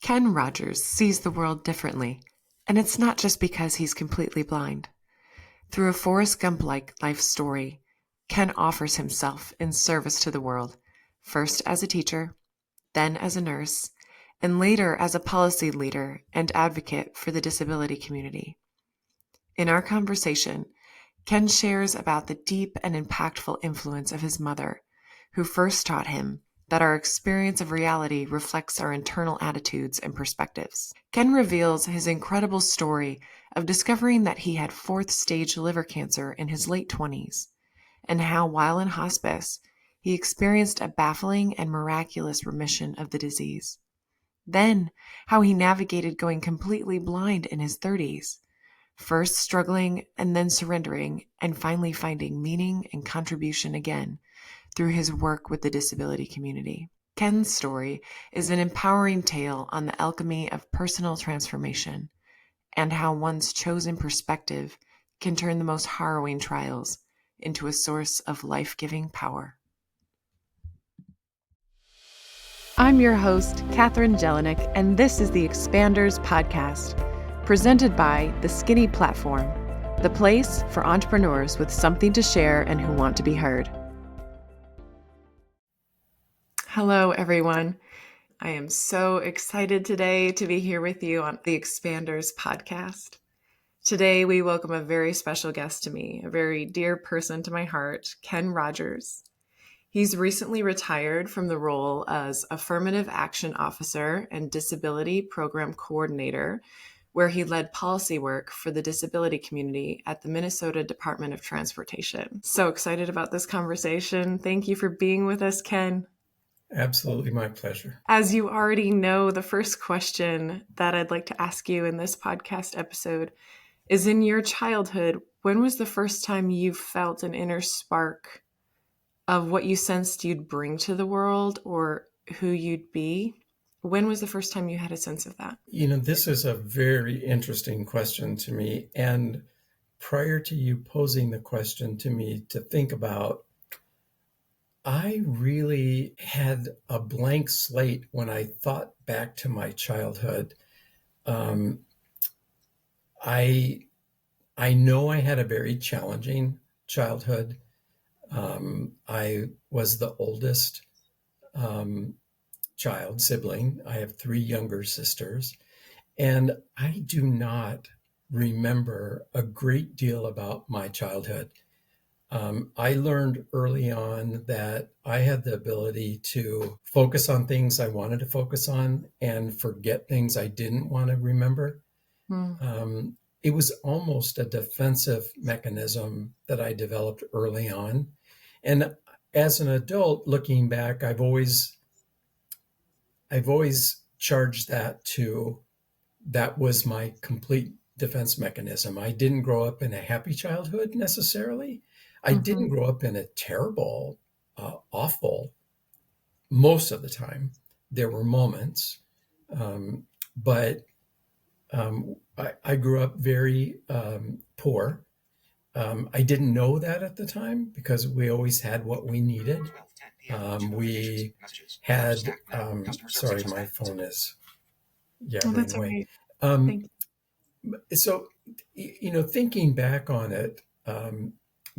Ken Rodgers sees the world differently, and it's not just because he's completely blind. Through a Forest Gump-like life story, Ken offers himself in service to the world, first as a teacher, then as a nurse, and later as a policy leader and advocate for the disability community. In our conversation, Ken shares about the deep and impactful influence of his mother, who first taught him that our experience of reality reflects our internal attitudes and perspectives. Ken reveals his incredible story of discovering that he had fourth-stage liver cancer in his late 20s, and how, while in hospice, he experienced a baffling and miraculous remission of the disease. Then, how he navigated going completely blind in his 30s, first struggling and then surrendering, and finally finding meaning and contribution again through his work with the disability community. Ken's story is an empowering tale on the alchemy of personal transformation and how one's chosen perspective can turn the most harrowing trials into a source of life-giving power. I'm your host, Katherine Jelinek, and this is the Expanders Podcast, presented by The Skinny Platform, the place for entrepreneurs with something to share and who want to be heard. Hello, everyone. I am so excited today to be here with you on the Expanders Podcast. Today, we welcome a very special guest to me, a very dear person to my heart, Ken Rodgers. He's recently retired from the role as Affirmative Action Officer and Disability Program Coordinator, where he led policy work for the disability community at the Minnesota Department of Transportation. So excited about this conversation. Thank you for being with us, Ken. Absolutely, my pleasure. As you already know, the first question that I'd like to ask you in this podcast episode is, in your childhood, when was the first time you felt an inner spark of what you sensed you'd bring to the world or who you'd be? When was the first time you had a sense of that? This is a very interesting question to me. And prior to you posing the question to me to think about, I really had a blank slate when I thought back to my childhood. I know I had a very challenging childhood. I was the oldest sibling. I have 3 younger sisters, and I do not remember a great deal about my childhood. I learned early on that I had the ability to focus on things I wanted to focus on and forget things I didn't want to remember. It was almost a defensive mechanism that I developed early on. And as an adult, looking back, I've always charged that was my complete defense mechanism. I didn't grow up in a happy childhood necessarily. I didn't grow up in a terrible, awful, most of the time. There were moments, but I grew up very poor. I didn't know that at the time because we always had what we needed. We had, sorry, my phone is yabbering away. So, thinking back on it,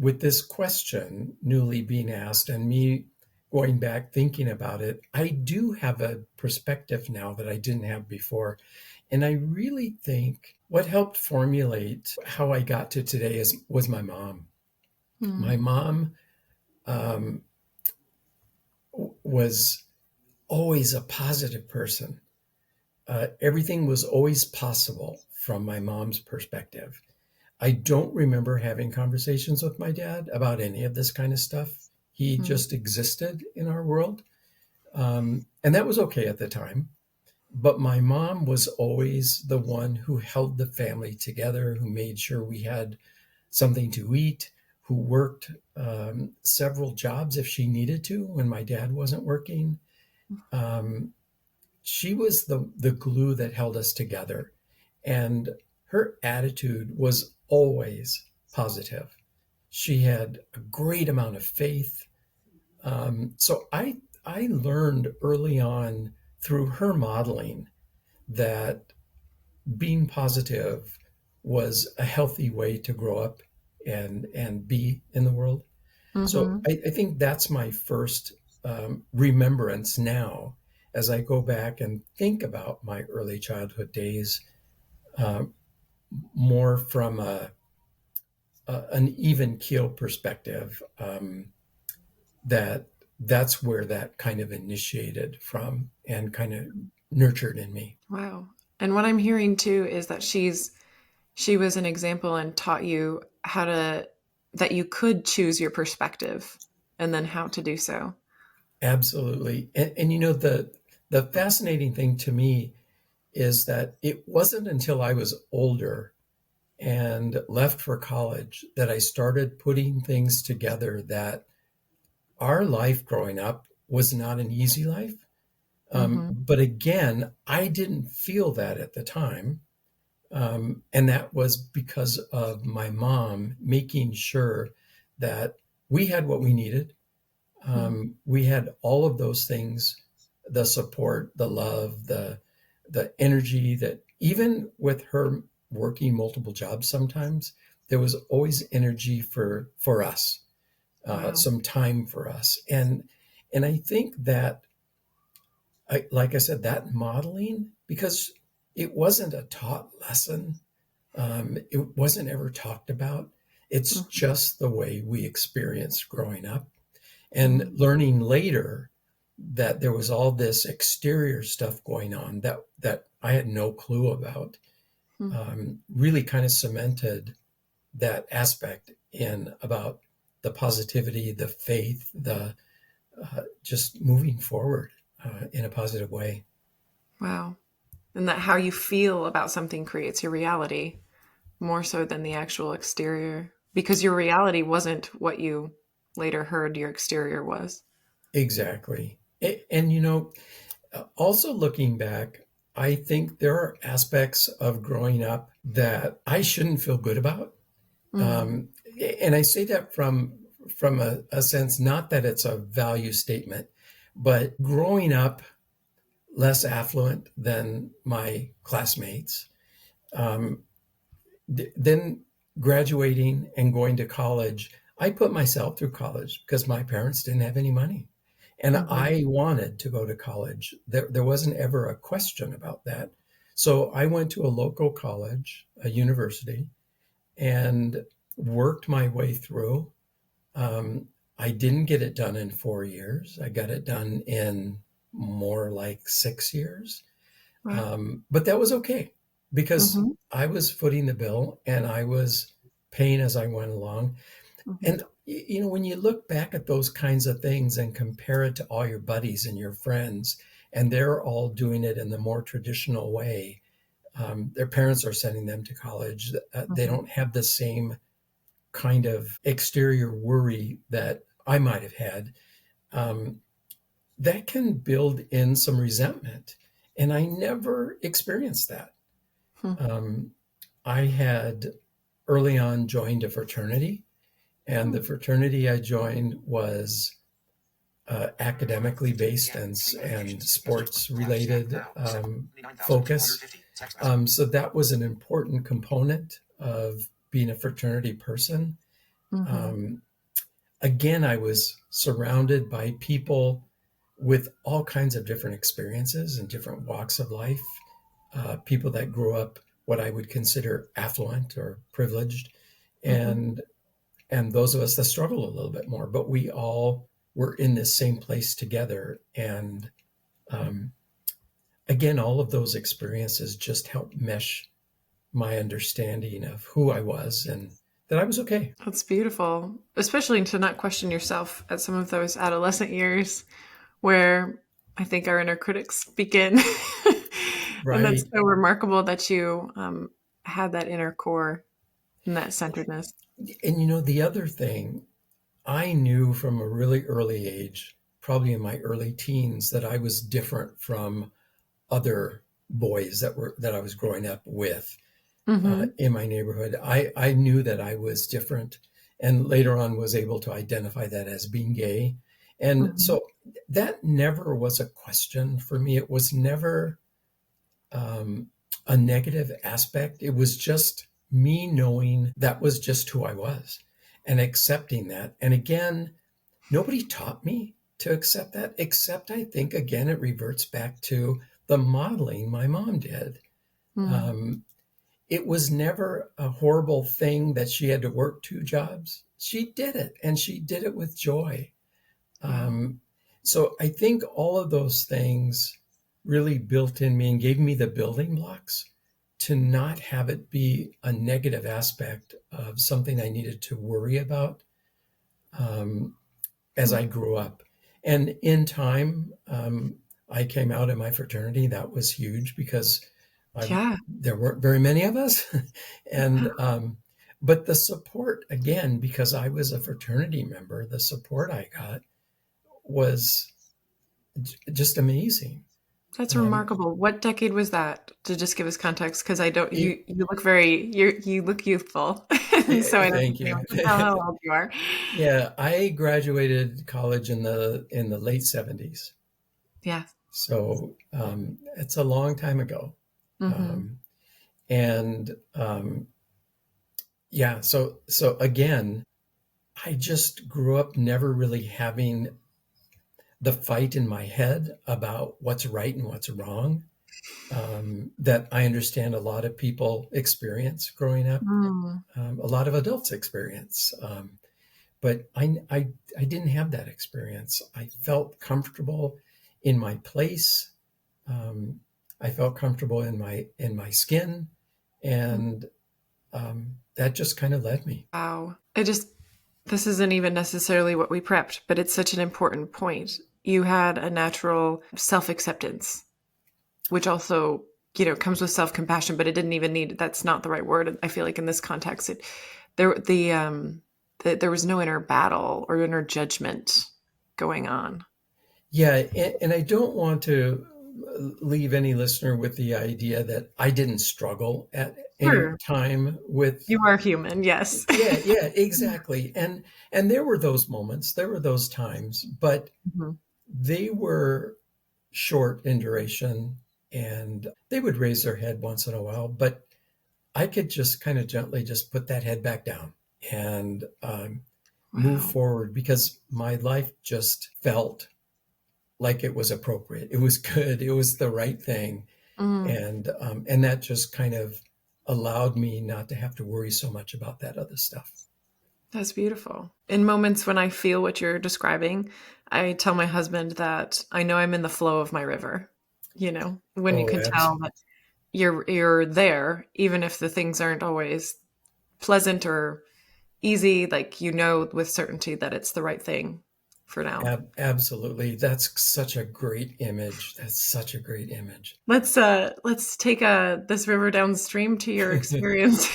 with this question newly being asked and me going back thinking about it, I do have a perspective now that I didn't have before. And I really think what helped formulate how I got to today was my mom. My mom was always a positive person. Everything was always possible from my mom's perspective. I don't remember having conversations with my dad about any of this kind of stuff. He just existed in our world. And that was okay at the time. But my mom was always the one who held the family together, who made sure we had something to eat, who worked several jobs if she needed to when my dad wasn't working. She was the glue that held us together. And her attitude was always positive. She had a great amount of faith. So I learned early on through her modeling that being positive was a healthy way to grow up and be in the world. So Mm-hmm. I think that's my first remembrance now as I go back and think about my early childhood days, uh, more from an even keel perspective. That's where that kind of initiated from and kind of nurtured in me. Wow. And what I'm hearing too is that she was an example and taught you how to that you could choose your perspective and then how to do so. Absolutely. And the fascinating thing to me is that it wasn't until I was older and left for college that I started putting things together that our life growing up was not an easy life. Mm-hmm. But again, I didn't feel that at the time. And that was because of my mom making sure that we had what we needed. We had all of those things, the support, the love, the energy, that even with her working multiple jobs sometimes, there was always energy for us, Wow. some time for us. And I think that, like I said, that modeling, because it wasn't a taught lesson, it wasn't ever talked about. It's Mm-hmm. just the way we experienced growing up. And learning later that there was all this exterior stuff going on that I had no clue about, Mm-hmm. really kind of cemented that aspect in about the positivity, the faith, the just moving forward in a positive way. Wow. And that how you feel about something creates your reality more so than the actual exterior because your reality wasn't what you later heard your exterior was. Exactly. And also looking back, I think there are aspects of growing up that I shouldn't feel good about. Mm. Um, and I say that from a sense, not that it's a value statement, but growing up less affluent than my classmates, um, then graduating and going to college, I put myself through college because my parents didn't have any money. And Mhm. I wanted to go to college. There wasn't ever a question about that. So I went to a local college, a university, and worked my way through. Um, I didn't get it done in 4 years. I got it done in more like 6 years. Wow. But that was okay because Mhm. I was footing the bill and I was paying as I went along. Mhm. And when you look back at those kinds of things and compare it to all your buddies and your friends, and they're all doing it in the more traditional way, their parents are sending them to college. They Mhm. don't have the same kind of exterior worry that I might have had. Um, that can build in some resentment. And I never experienced that. Mhm. Um, I had early on joined a fraternity, and the Mhm. fraternity I joined was academically based and sports related focus. So that was an important component of being a fraternity person. Mhm. Um, Again, I was surrounded by people with all kinds of different experiences and different walks of life, people that grew up what I would consider affluent or privileged, Mhm. and those of us that struggle a little bit more. But we all were in this same place together, and um, again, all of those experiences just helped mesh my understanding of who I was and that I was okay. That's beautiful, especially to not question yourself at some of those adolescent years where I think our inner critics begin. And that's Right. so remarkable that you had that inner core and that centeredness. And the other thing, I knew from a really early age, probably in my early teens, that I was different from other boys that I was growing up with Hmm. in my neighborhood. I knew that I was different, and later on was able to identify that as being gay. And Hmm. so that never was a question for me. It was never um, a negative aspect. It was just me knowing that was just who I was and accepting that. And again, nobody taught me to accept that, except I think, again, it reverts back to the modeling my mom did. Mm. Um, it was never a horrible thing that she had to work 2 jobs. She did it, and she did it with joy. Wow. Um, so I think all of those things really built in me and gave me the building blocks to not have it be a negative aspect of something I needed to worry about um, as Mm. I grew up. And in time, I came out in my fraternity. That was huge because Yeah. there weren't very many of us. and but the support, again, because I was a fraternity member, the support I got was just amazing. That's Um, remarkable. What decade was that? To just give us context, because I don't. it, You look you look youthful, and so I don't think thank you. anyone can tell how old you are. Yeah, I graduated college in the late 70s. Yeah. So it's a long time ago. Mm-hmm. Um, and yeah, so again, I just grew up never really having the fight in my head about what's right and what's wrong, that I understand a lot of people experience growing up, Mm. a lot of adults experience. But I didn't have that experience. I felt comfortable in my place. Um, I felt comfortable in my skin, and that just kind of led me. Wow. This isn't even necessarily what we prepped, but it's such an important point. You had a natural self acceptance, which also, comes with self compassion, but it didn't even need, that's not the right word. I feel like in this context, there was no inner battle or inner judgment going on. Yeah, and I don't want to leave any listener with the idea that I didn't struggle at any Sure. time with. You are human. Yes. Yeah, exactly. And there were those moments, there were those times, but Mhm. they were short in duration, and they would raise their head once in a while, but I could just kind of gently just put that head back down and move Wow. forward because my life just felt like it was appropriate. It was good. It was the right thing, Mm. and that just kind of allowed me not to have to worry so much about that other stuff. That's beautiful. In moments when I feel what you're describing, I tell my husband that I know I'm in the flow of my river. When you Oh, can tell that you're there, even if the things aren't always pleasant or easy, like with certainty that it's the right thing for now. absolutely. That's such a great image. That's such a great image. Let's take this river downstream to your experience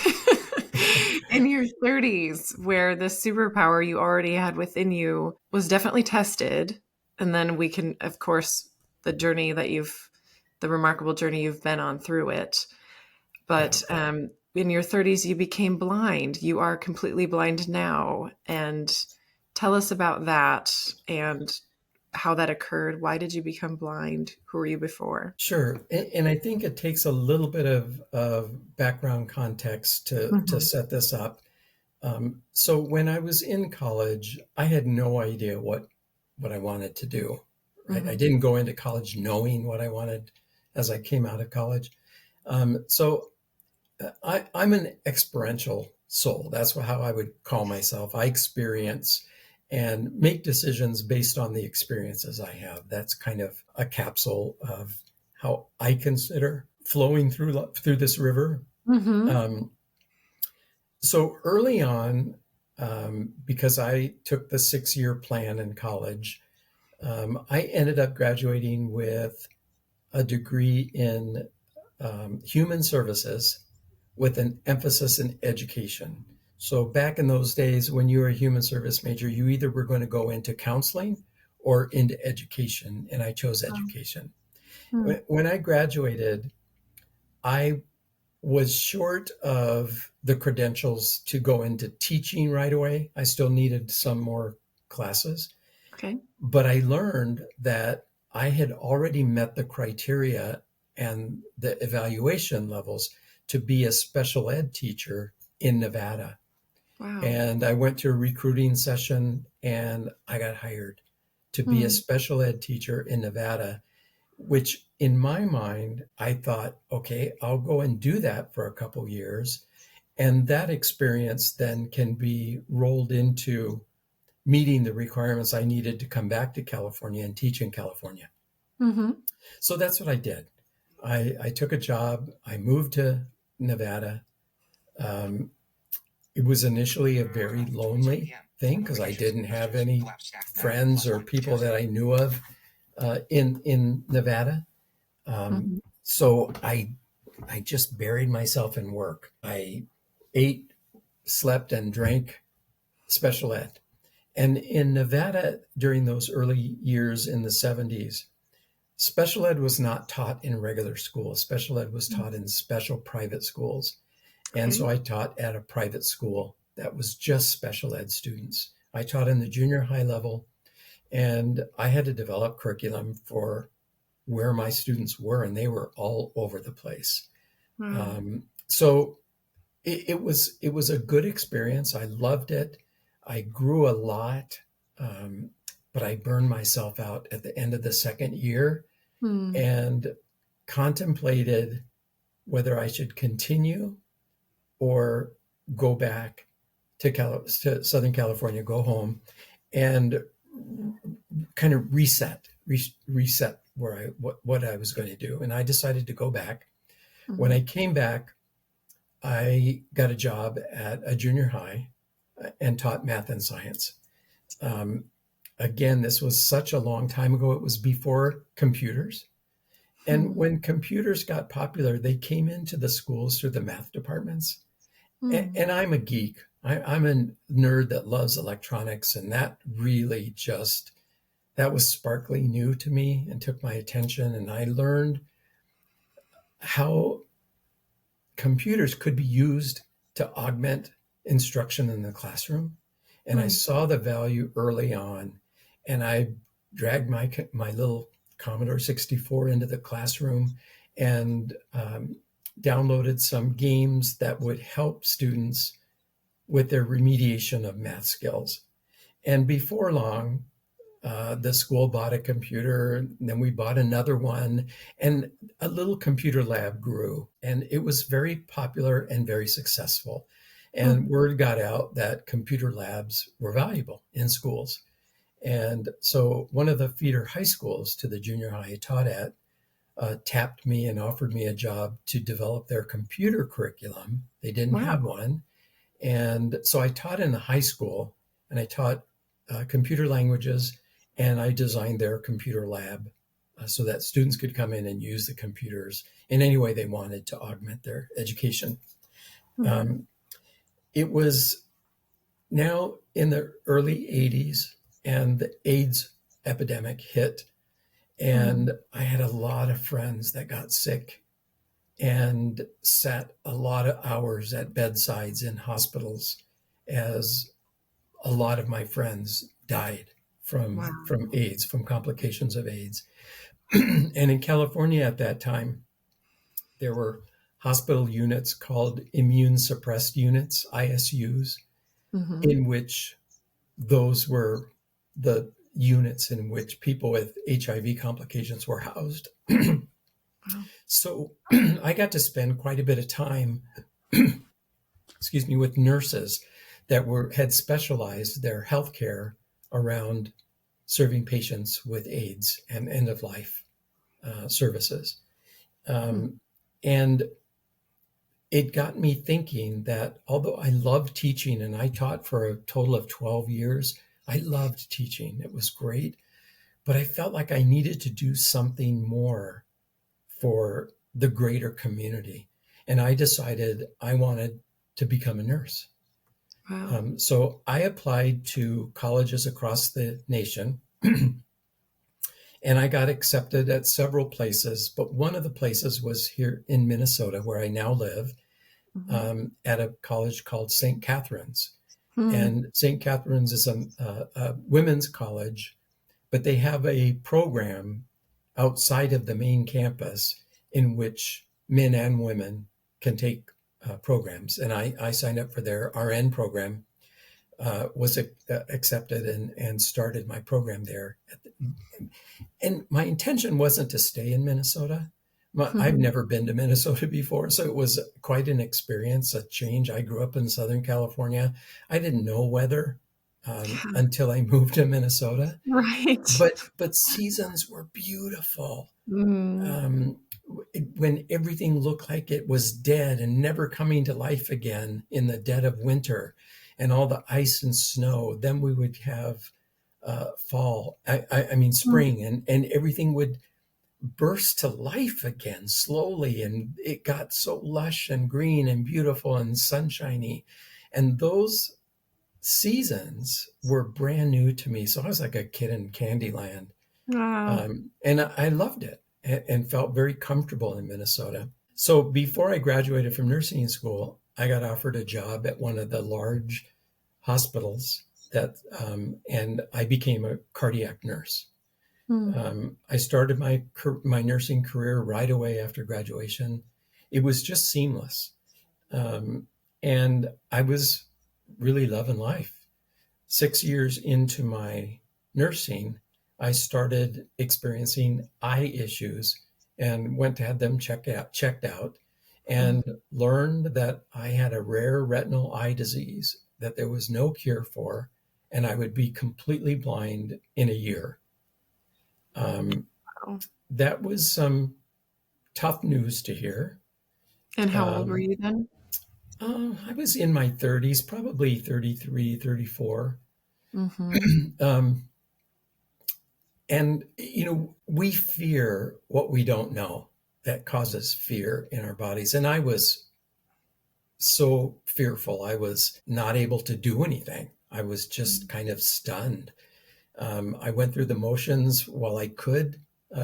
in your 30s, where the superpower you already had within you was definitely tested. And then we can, of course, the remarkable journey you've been on through it. Yeah. But in your 30s, you became blind. You are completely blind now. And tell us about that and how that occurred. Why did you become blind? Who were you before? Sure. And I think it takes a little bit of background context to Hmm. set this up. So when I was in college, I had no idea what I wanted to do. Right? I Hmm. didn't go into college knowing what I wanted as I came out of college. So I'm an experiential soul. That's how I would call myself. I experience and make decisions based on the experiences I have. That's kind of a capsule of how I consider flowing through this river. Hmm. Um, so early on, because I took the 6-year plan in college, I ended up graduating with a degree in human services with an emphasis in education. So back in those days, when you were a human service major, you either were going to go into counseling or into education, and I chose education. When I graduated, I was short of the credentials to go into teaching right away. I still needed some more classes, Okay. but I learned that I had already met the criteria and the evaluation levels to be a special ed teacher in Nevada. Wow. And I went to a recruiting session and I got hired to be a Hmm. special ed teacher in Nevada, which in my mind, I thought, okay, I'll go and do that for a couple years. And that experience then can be rolled into meeting the requirements I needed to come back to California and teach in California. Mm-hmm. So that's what I did. I took a job. I moved to Nevada. Um, it was initially a very lonely thing because I didn't have any friends or people that I knew of in Nevada. Um, Mm-hmm. so I just buried myself in work. I ate, slept, and drank special ed. And in Nevada, during those early years in the 70s, special ed was not taught in regular schools. Special ed was taught in special private schools. And Okay. so I taught at a private school that was just special ed students. I taught in the junior high level, and I had to develop curriculum for where my students were, and they were all over the place. Wow. So it was a good experience. I loved it. I grew a lot, um, but I burned myself out at the end of the second year Hmm. and contemplated whether I should continue or go back to Southern California, go home, and kind of reset where what I was going to do. And I decided to go back. When Mm-hmm. I came back, I got a job at a junior high and taught math and science. Um, Again, this was such a long time ago. It was before computers. And when computers got popular, they came into the schools through the math departments. Hmm. And I'm a geek. I'm a nerd that loves electronics. And that really that was sparkly new to me and took my attention. And I learned how computers could be used to augment instruction in the classroom. And I Hmm. saw the value early on. And I dragged my little Commodore 64 into the classroom and downloaded some games that would help students with their remediation of math skills. And before long, the school bought a computer, and then we bought another one, and a little computer lab grew, and it was very popular and very successful. Hmm. And word got out that computer labs were valuable in schools. And so one of the feeder high schools to the junior high I taught at tapped me and offered me a job to develop their computer curriculum. They didn't Wow. have one. And so I taught in the high school and I taught computer languages and I designed their computer lab so that students could come in and use the computers in any way they wanted to augment their education. Hmm. Um, it was now in the early 80s and the AIDS epidemic hit. Hmm. And I had a lot of friends that got sick and sat a lot of hours at bedsides in hospitals as a lot of my friends died Wow. from AIDS, from complications of AIDS. And in California at that time, there were hospital units called immune suppressed units, ISUs, Mm-hmm. in which those were the units in which people with HIV complications were housed. Wow. So I got to spend quite a bit of time, excuse me, with nurses that had specialized their healthcare around serving patients with AIDS and end of life services. Hmm. Um, and it got me thinking that although I loved teaching and I taught for a total of 12 years, I loved teaching. It was great. But I felt like I needed to do something more for the greater community. And I decided I wanted to become a nurse. Wow. So I applied to colleges across the nation and I got accepted at several places. But one of the places was here in Minnesota, where I now live, Mm-hmm. at a college called St. Catherine's. Hmm. And St. Catherine's is a women's college, but they have a program outside of the main campus in which men and women can take programs. And I signed up for their RN program, was accepted and started my program there. And my intention wasn't to stay in Minnesota. I've never been to Minnesota before, so it was quite an experience, a change. I grew up in Southern California. I didn't know weather until I moved to Minnesota. Right. But seasons were beautiful. Mm. When everything looked like it was dead and never coming to life again in the dead of winter, and all the ice and snow, then we would have fall. I mean spring, and everything would burst to life again slowly, and it got so lush and green and beautiful and sunshiny, and those seasons were brand new to me. So I was like a kid in Candyland. Wow. And I loved it and felt very comfortable in Minnesota. So before I graduated from nursing school, I got offered a job at one of the large hospitals and I became a cardiac nurse. I started my nursing career right away after graduation. It was just seamless. And I was really loving life. 6 years into my nursing, I started experiencing eye issues and went to have them checked out, and learned that I had a rare retinal eye disease that there was no cure for, and I would be completely blind in a year. Wow. That was some tough news to hear. And how old were you then? I was in my 30s, probably 33, 34. Mm-hmm. Um, and, we fear what we don't know. That causes fear in our bodies. And I was so fearful. I was not able to do anything. I was just kind of stunned. I went through the motions while I could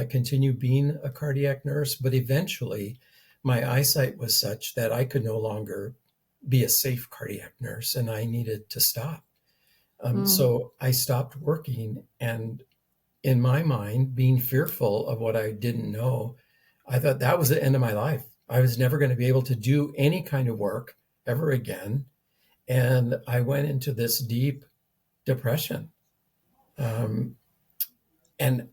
continue being a cardiac nurse, but eventually my eyesight was such that I could no longer be a safe cardiac nurse, and I needed to stop. So I stopped working, and in my mind, being fearful of what I didn't know, I thought that was the end of my life. I was never going to be able to do any kind of work ever again. And I went into this deep depression. And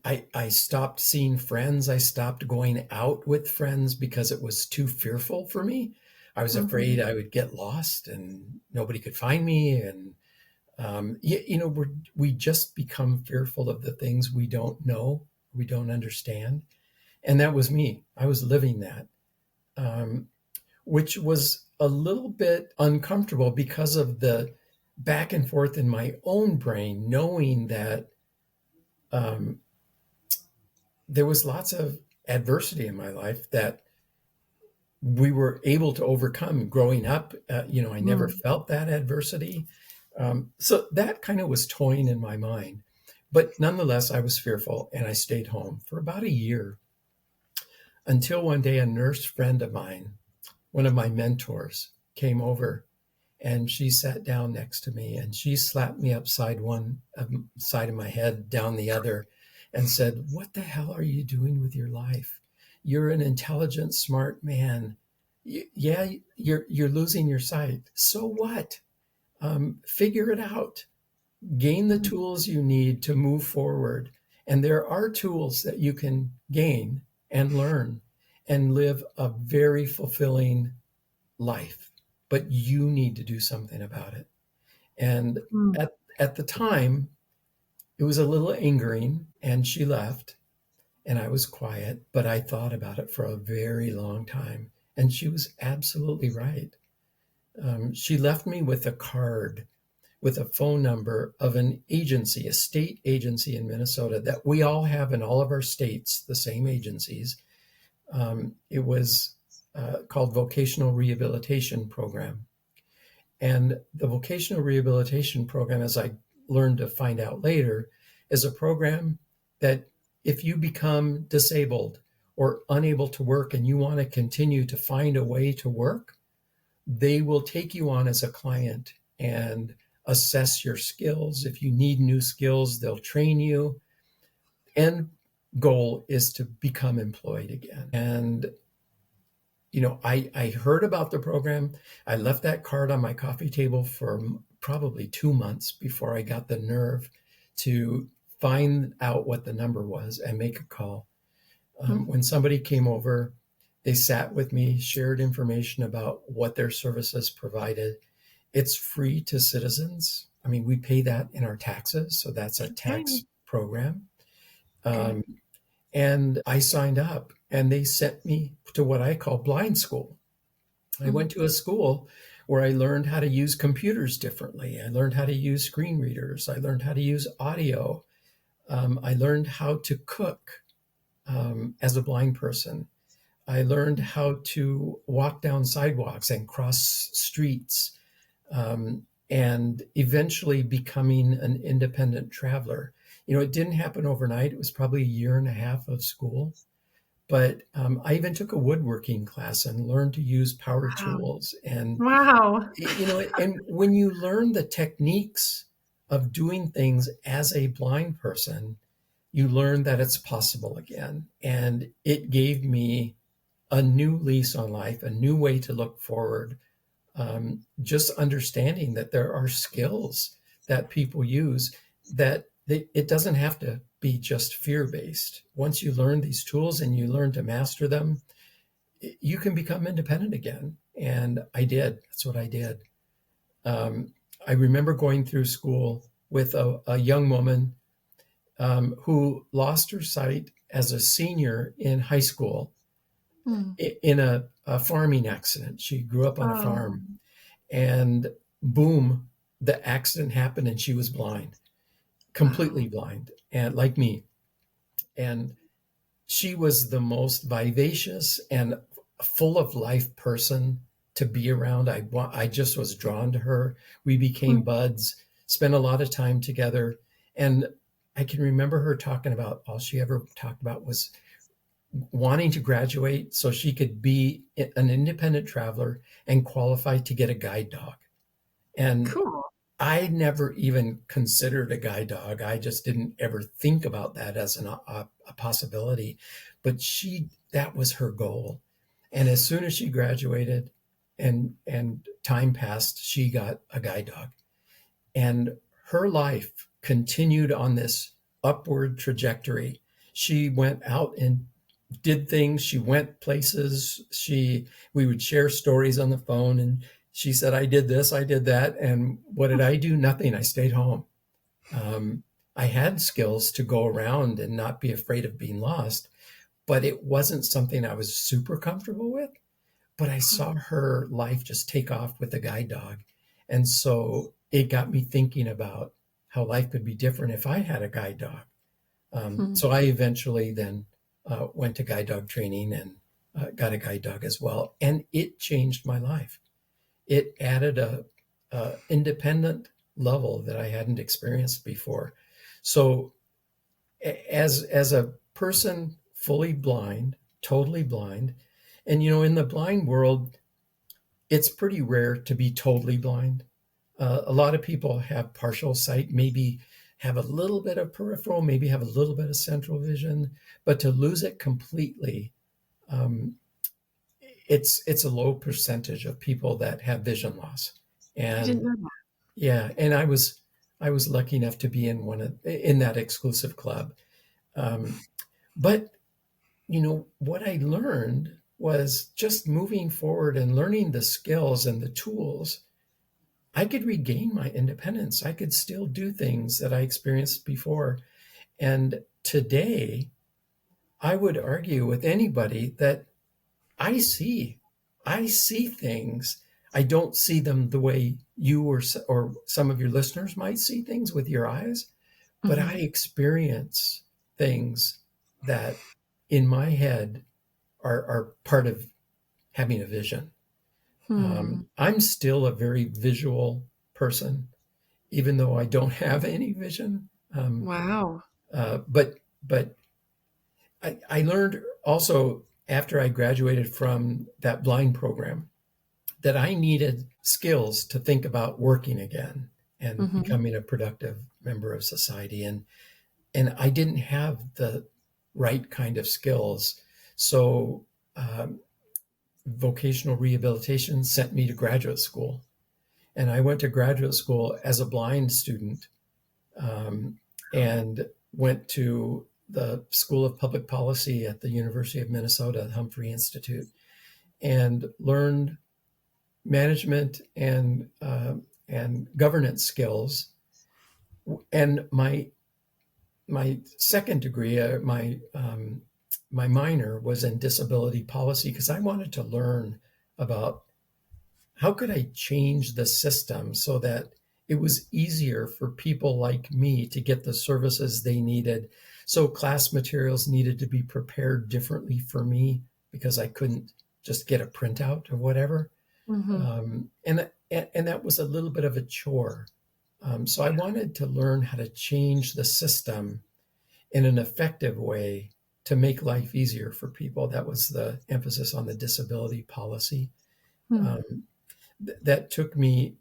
I stopped seeing friends. I stopped going out with friends because it was too fearful for me. I was afraid I would get lost and nobody could find me. And, we just become fearful of the things we don't know, we don't understand. And that was me. I was living that, which was a little bit uncomfortable because of the back and forth in my own brain, knowing that there was lots of adversity in my life that we were able to overcome growing up. I never felt that adversity. So that kind of was toying in my mind. But nonetheless, I was fearful, and I stayed home for about a year until one day a nurse friend of mine, one of my mentors, came over, and she sat down next to me, and she slapped me upside one side of my head, down the other, and said, "What the hell are you doing with your life? You're an intelligent, smart man. Yeah, you're losing your sight. So what? Figure it out. Gain the tools you need to move forward. And there are tools that you can gain and learn and live a very fulfilling life. But you need to do something about it." And at the time, it was a little angering, and she left, and I was quiet, but I thought about it for a very long time. And she was absolutely right. She left me with a card with a phone number of an agency, a state agency in Minnesota that we all have in all of our states, the same agencies. It was called Vocational Rehabilitation Program. And the Vocational Rehabilitation Program, as I learned to find out later, is a program that if you become disabled or unable to work and you want to continue to find a way to work, they will take you on as a client and assess your skills. If you need new skills, they'll train you. End goal is to become employed again. And I heard about the program. I left that card on my coffee table for probably 2 months before I got the nerve to find out what the number was and make a call. Mm. When somebody came over, they sat with me, shared information about what their services provided. It's free to citizens. I mean, we pay that in our taxes, so that's a Right. tax program. Good. Um, and I signed up, and they sent me to what I call blind school. I Mm. went to a school where I learned how to use computers differently. I learned how to use screen readers. I learned how to use audio. I learned how to cook as a blind person. I learned how to walk down sidewalks and cross streets, and eventually becoming an independent traveler. It didn't happen overnight. It was probably a year and a half of school. But I even took a woodworking class and learned to use power Wow. tools. And, Wow. and when you learn the techniques of doing things as a blind person, you learn that it's possible again. And it gave me a new lease on life, a new way to look forward. Just understanding that there are skills that people use, that it doesn't have to be just fear based. Once you learn these tools and you learn to master them, you can become independent again. And I did. That's what I did. Um, I remember going through school with a young woman who lost her sight as a senior in high school Mm. in a farming accident. She grew up on a Oh. farm, and boom, the accident happened and she was blind, Wow. completely blind, and like me. And she was the most vivacious and full of life person to be around. I just was drawn to her. We became Mm. buds, spent a lot of time together. And I can remember her talking about, all she ever talked about was wanting to graduate so she could be an independent traveler and qualify to get a guide dog. And Cool. I never even considered a guide dog. I just didn't ever think about that as a possibility. But that was her goal. And as soon as she graduated and time passed, she got a guide dog. And her life continued on this upward trajectory. She went out and did things. She went places. We would share stories on the phone, and she said, "I did this, I did that." And what did I do? Nothing. I stayed home. Um, I had skills to go around and not be afraid of being lost, but it wasn't something I was super comfortable with. But I saw her life just take off with a guide dog. And so it got me thinking about how life could be different if I had a guide dog. Mm. So I eventually then went to guide dog training and got a guide dog as well. And it changed my life. It added a independent level that I hadn't experienced before. So as a person fully blind, totally blind, and in the blind world, it's pretty rare to be totally blind. A lot of people have partial sight, maybe have a little bit of peripheral, maybe have a little bit of central vision, but to lose it completely, um, it's a low percentage of people that have vision loss. I didn't And know that. yeah, and I was lucky enough to be in that exclusive club. Um, but what I learned was just moving forward and learning the skills and the tools. I could regain my independence. I could still do things that I experienced before. And today, I would argue with anybody that I see. I see things. I don't see them the way you or some of your listeners might see things with your eyes, but I Mhm. experience things that in my head are part of having a vision. Hmm. I'm still a very visual person, even though I don't have any vision. Wow. But I learned also after I graduated from that blind program that I needed skills to think about working again and Mhm. becoming a productive member of society. And I didn't have the right kind of skills. So vocational rehabilitation sent me to graduate school. And I went to graduate school as a blind student, and went to the School of Public Policy at the University of Minnesota, Humphrey Institute, and learned management and governance skills. And my second degree, my minor was in disability policy, because I wanted to learn about how could I change the system so that it was easier for people like me to get the services they needed. So class materials needed to be prepared differently for me because I couldn't just get a printout of whatever. And that was a little bit of a chore. So I wanted to learn how to change the system in an effective way to make life easier for people. That was the emphasis on the disability policy. That took me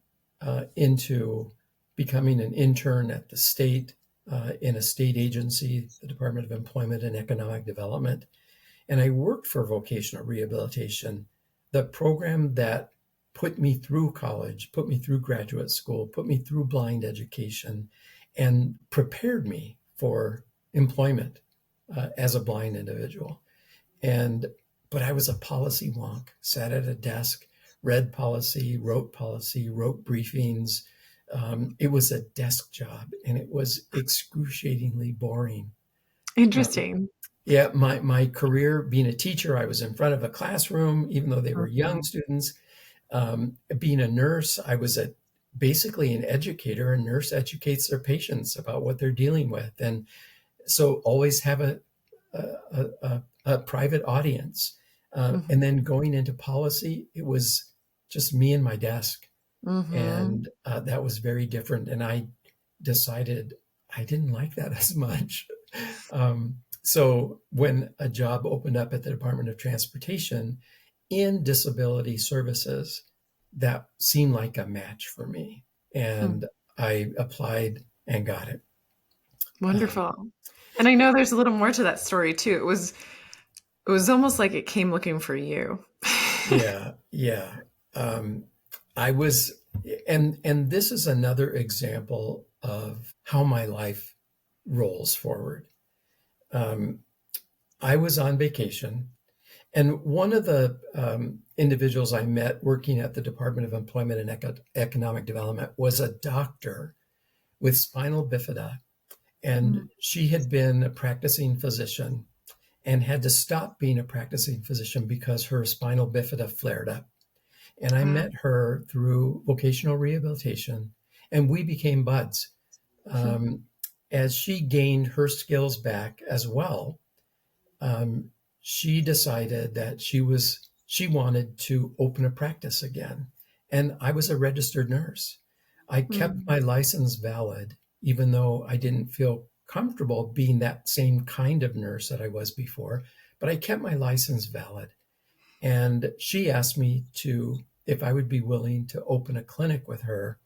into becoming an intern at the state, in a state agency, the Department of Employment and Economic Development. And I worked for vocational rehabilitation, the program that put me through college, put me through graduate school, put me through blind education, and prepared me for employment as a blind individual. But I was a policy wonk, sat at a desk, read policy, wrote briefings. It was a desk job, and it was excruciatingly boring. Interesting. Yeah, my career being a teacher, I was in front of a classroom, even though they were young students. Being a nurse, I was basically an educator. A nurse educates their patients about what they're dealing with, and so always have a private audience. And then going into policy, it was just me and my desk, and that was very different. And I decided I didn't like that as much. So when a job opened up at the Department of Transportation in disability services, that seemed like a match for me. And I applied and got it. Wonderful. And I know there's a little more to that story too. It was almost like it came looking for you. Yeah. I was, and this is another example of how my life rolls forward. I was on vacation, and one of the individuals I met working at the Department of Employment and Economic Development was a doctor with spinal bifida, and she had been a practicing physician and had to stop being a practicing physician because her spinal bifida flared up. And I met her through vocational rehabilitation, and we became buds. As she gained her skills back as well, she decided that she wanted to open a practice again. And I was a registered nurse. I kept my license valid, even though I didn't feel comfortable being that same kind of nurse that I was before, but I kept my license valid. And she asked me if I would be willing to open a clinic with her.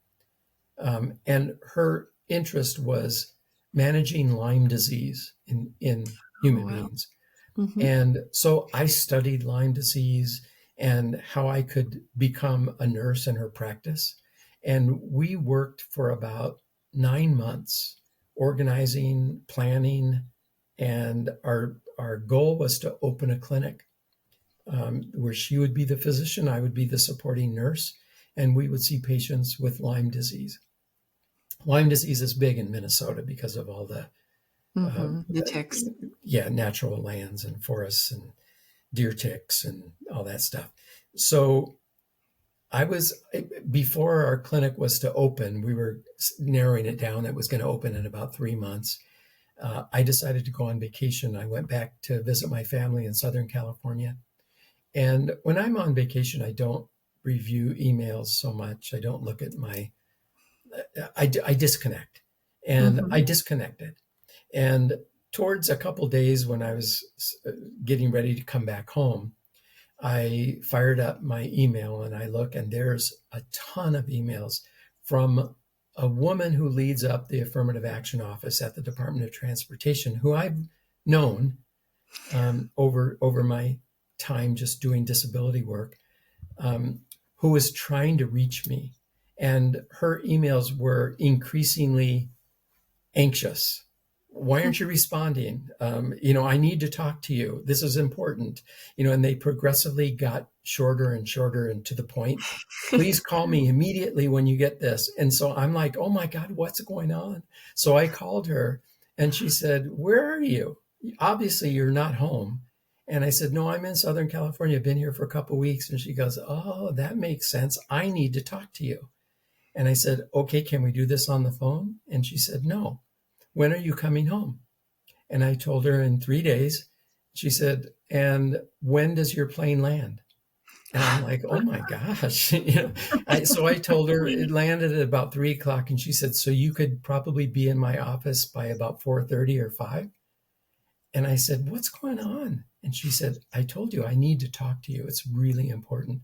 And her interest was managing Lyme disease in human beings. And so I studied Lyme disease and how I could become a nurse in her practice. And we worked for about 9 months, organizing, planning, and our goal was to open a clinic where she would be the physician, I would be the supporting nurse, and we would see patients with Lyme disease. Lyme disease is big in Minnesota because of all the ticks. Natural lands and forests and deer ticks and all that stuff. So before our clinic was to open, we were narrowing it down. It was going to open in about 3 months. I decided to go on vacation. I went back to visit my family in Southern California. And when I'm on vacation, I don't review emails so much. I don't look at I disconnect. And I disconnected. And towards a couple of days when I was getting ready to come back home, I fired up my email and I look, and there's a ton of emails from a woman who leads up the Affirmative Action Office at the Department of Transportation, who I've known over my time just doing disability work, um, who was trying to reach me. And her emails were increasingly anxious. Why aren't you responding? I need to talk to you. This is important. And they progressively got shorter and shorter and to the point. Please call me immediately when you get this. And so I'm like, oh my God, what's going on? So I called her and she said, where are you? Obviously, you're not home. And I said, no, I'm in Southern California. I've been here for a couple of weeks. And she goes, oh, that makes sense. I need to talk to you. And I said, okay, can we do this on the phone? And she said, no. When are you coming home? And I told her in 3 days. She said, and when does your plane land? And I'm like, oh my gosh. So I told her it landed at about 3 o'clock. And she said, so you could probably be in my office by about 4:30 or 5. And I said, what's going on? And she said, I told you I need to talk to you. It's really important.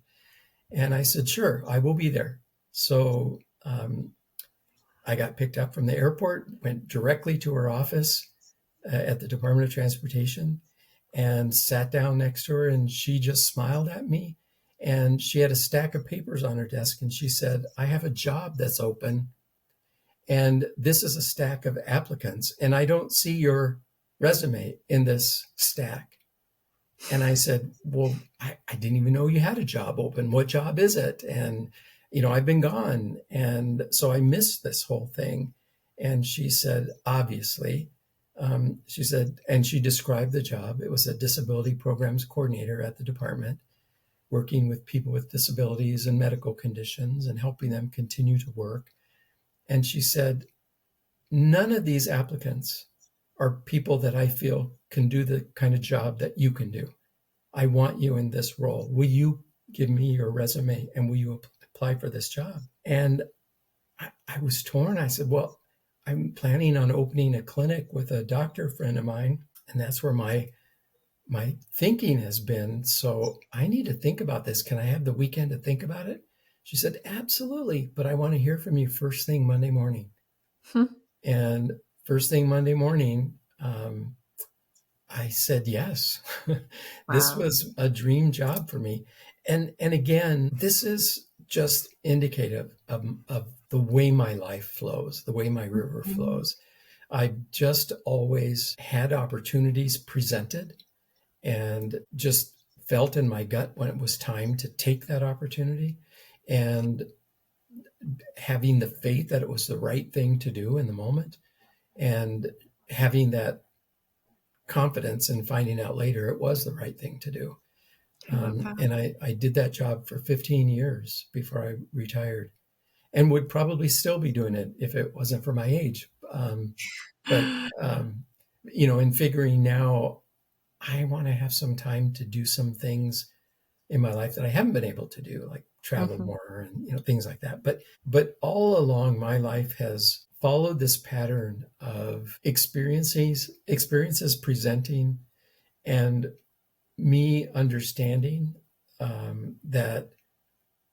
And I said, sure, I will be there. So I got picked up from the airport, went directly to her office at the Department of Transportation and sat down next to her. And she just smiled at me. And she had a stack of papers on her desk. And she said, I have a job that's open. And this is a stack of applicants. And I don't see your resume in this stack. And I said, well, I didn't even know you had a job open. What job is it? And I've been gone. And so I missed this whole thing. And she said, obviously, she said, and she described the job. It was a disability programs coordinator at the department, working with people with disabilities and medical conditions and helping them continue to work. And she said, none of these applicants are people that I feel can do the kind of job that you can do. I want you in this role. Will you give me your resume and will you apply for this job? And I was torn. I said, well, I'm planning on opening a clinic with a doctor friend of mine, and that's where my thinking has been. So I need to think about this. Can I have the weekend to think about it? She said, absolutely, but I want to hear from you first thing Monday morning. And first thing Monday morning, I said yes. This was a dream job for me. And again, this is just indicative of the way my life flows, the way my river flows. I've just always had opportunities presented and just felt in my gut when it was time to take that opportunity, and having the faith that it was the right thing to do in the moment, and having that confidence and finding out later it was the right thing to do. And I did that job for 15 years before I retired, and would probably still be doing it if it wasn't for my age. But in figuring now, I want to have some time to do some things in my life that I haven't been able to do, like travel more and things like that. But all along, my life has followed this pattern of experiences presenting, and me understanding that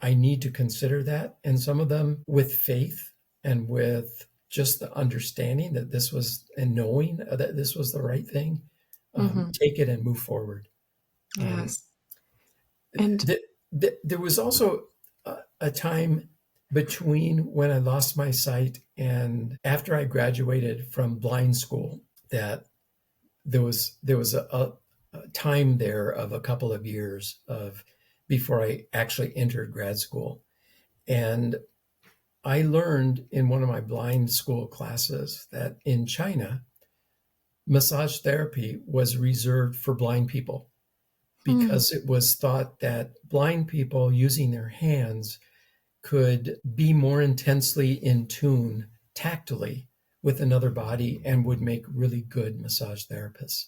I need to consider that, and some of them with faith and with just the understanding that this was, and knowing that this was the right thing. Take it and move forward. Yes. And There was also a time between when I lost my sight and after I graduated from blind school that there was a time there of a couple of years of before I actually entered grad school. And I learned in one of my blind school classes that in China, massage therapy was reserved for blind people, because it was thought that blind people using their hands could be more intensely in tune tactily with another body and would make really good massage therapists.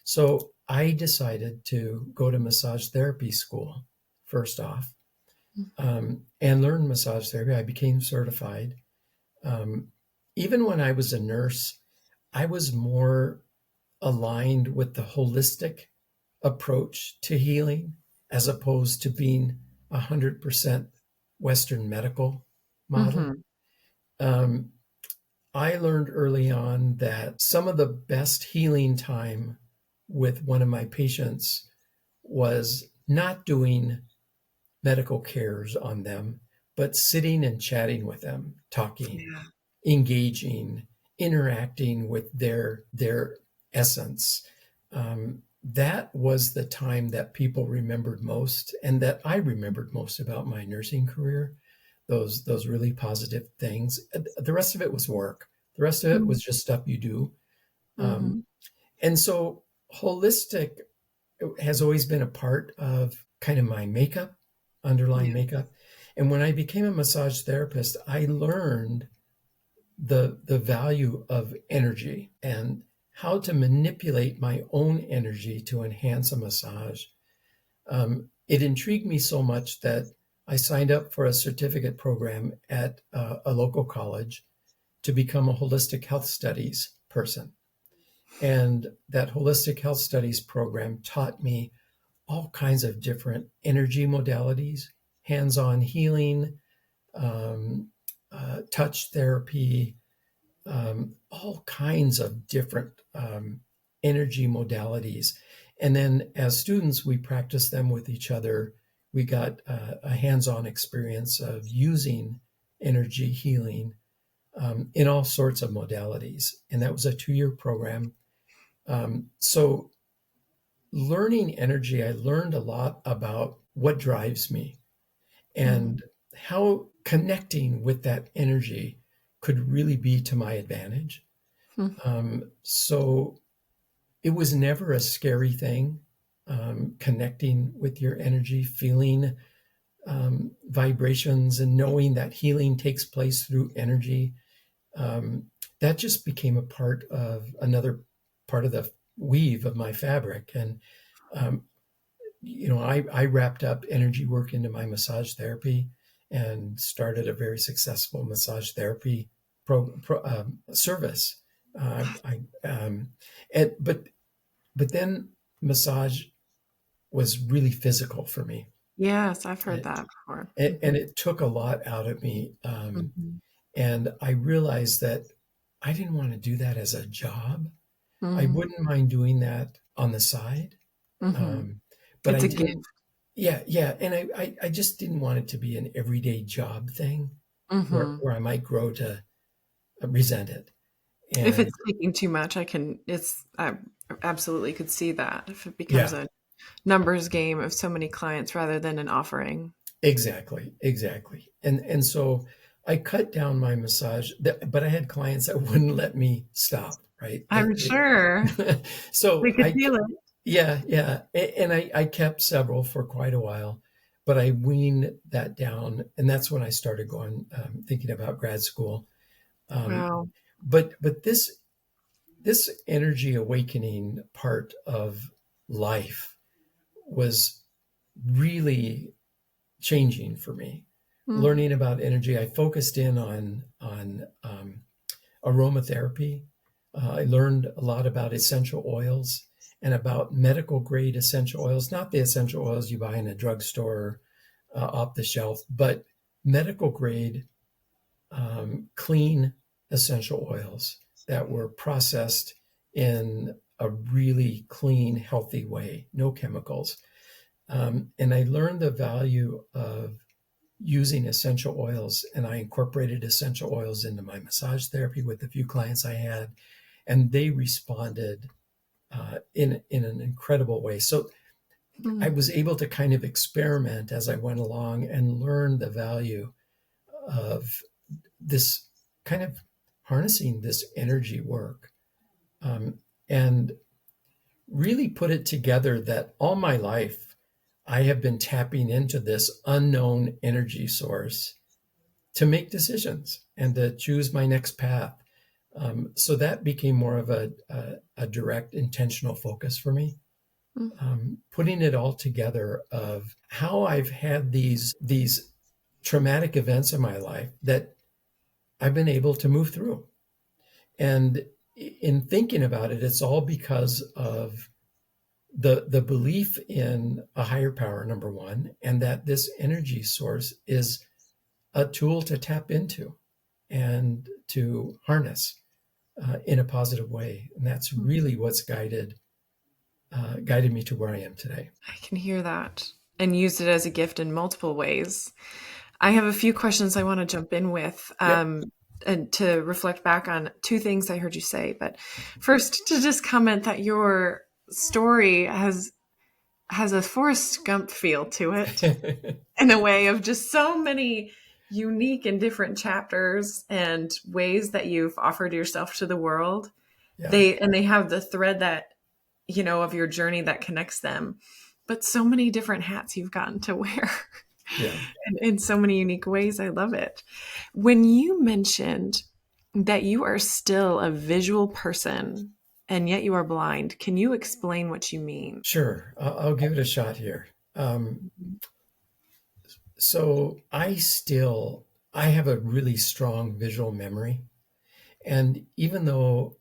So I decided to go to massage therapy school first off, and learn massage therapy. I became certified. Even when I was a nurse, I was more aligned with the holistic approach to healing as opposed to being 100% Western medical model. I learned early on that some of the best healing time with one of my patients was not doing medical cares on them, but sitting and chatting with them, talking, Yeah. engaging, interacting with their essence. That was the time that people remembered most, and that I remembered most about my nursing career. Those really positive things. The rest of it was work. The rest of it was just stuff you do. Um, Mm-hmm. and so holistic has always been a part of kind of my makeup, underlying Yeah. makeup. And when I became a massage therapist, I learned the value of energy and how to manipulate my own energy to enhance a massage. It intrigued me so much that I signed up for a certificate program at a local college to become a holistic health studies person. And that holistic health studies program taught me all kinds of different energy modalities, hands on healing, um, touch therapy, all kinds of different energy modalities. And then as students, we practiced them with each other. We got a hands on experience of using energy healing in all sorts of modalities. And that was a 2-year program. So learning energy, I learned a lot about what drives me Mm-hmm. and how connecting with that energy could really be to my advantage. So it was never a scary thing, connecting with your energy, feeling vibrations, and knowing that healing takes place through energy. Um, that just became a part of another part of the weave of my fabric. And um, I wrapped up energy work into my massage therapy and started a very successful massage therapy service. I and but then massage was really physical for me, Yes, I've heard and, that before. and Mm-hmm. it took a lot out of me. Mm-hmm. And I realized that I didn't want to do that as a job. I Mm-hmm. wouldn't mind doing that on the side, Mm-hmm. um, but It's I a gift. didn't. Yeah, yeah, and I just didn't want it to be an everyday job thing Mm-hmm. where I might grow to resent it. If And it's taking too much, I absolutely could see that if it becomes yeah, a numbers game of so many clients rather than an offering. exactly, exactly. And so I cut down my massage, but I had clients that wouldn't let me stop. Right? I'm sure So we could feel it. yeah, yeah, and I kept several for quite a while, but I weaned that down, and that's when I started going thinking about grad school. Um, Wow. but this energy awakening part of life was really changing for me. Mm. Learning about energy, I focused in on aromatherapy. I learned a lot about essential oils and about medical grade essential oils, not the essential oils you buy in a drugstore off the shelf, but medical grade clean essential oils that were processed in a really clean, healthy way, no chemicals. And I learned the value of using essential oils, and I incorporated essential oils into my massage therapy with the few clients I had, and they responded in an incredible way. So I Mm. was able to kind of experiment as I went along and learn the value of this kind of harnessing this energy work, and really put it together that all my life I have been tapping into this unknown energy source to make decisions and to choose my next path. So that became more of a direct intentional focus for me. Mm. Putting it all together of how I've had these traumatic events in my life that I've been able to move through. And in thinking about it, it's all because of the belief in a higher power, number one, and that this energy source is a tool to tap into and to harness in a positive way. And that's Mm. really what's guided guided me to where I am today. I can hear that and used it as a gift in multiple ways. I have a few questions I want to jump in with Yep. and to reflect back on two things I heard you say. But first, to just comment that your story has a Forrest Gump feel to it in a way of just so many unique and different chapters and ways that you've offered yourself to the world. Yeah. They have the thread that, of your journey that connects them, but so many different hats you've gotten to wear Yeah. in so many unique ways. I love it. When you mentioned that you are still a visual person and yet you are blind, can you explain what you mean? Sure. I'll give it a shot here. So I have a really strong visual memory. And even though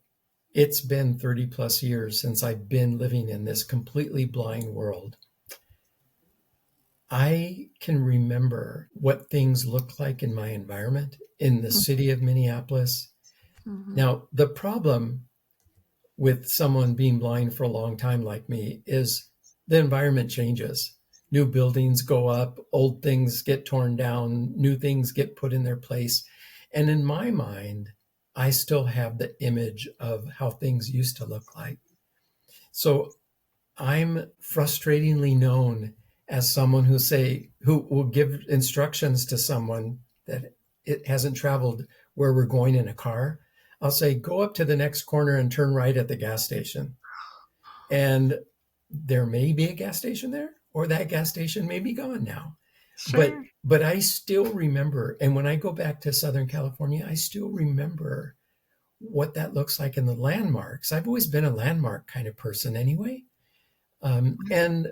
it's been 30 plus years since I've been living in this completely blind world, I can remember what things look like in my environment in the city of Minneapolis. Mm-hmm. Now, the problem with someone being blind for a long time like me is the environment changes. New buildings go up, old things get torn down, new things get put in their place. And in my mind, I still have the image of how things used to look like. So I'm frustratingly known as someone who will give instructions to someone that it hasn't traveled where we're going in a car. I'll say, go up to the next corner and turn right at the gas station. And there may be a gas station there, or that gas station may be gone now. But Sure. but I still remember, and when I go back to Southern California, I still remember what that looks like in the landmarks. I've always been a landmark kind of person anyway. And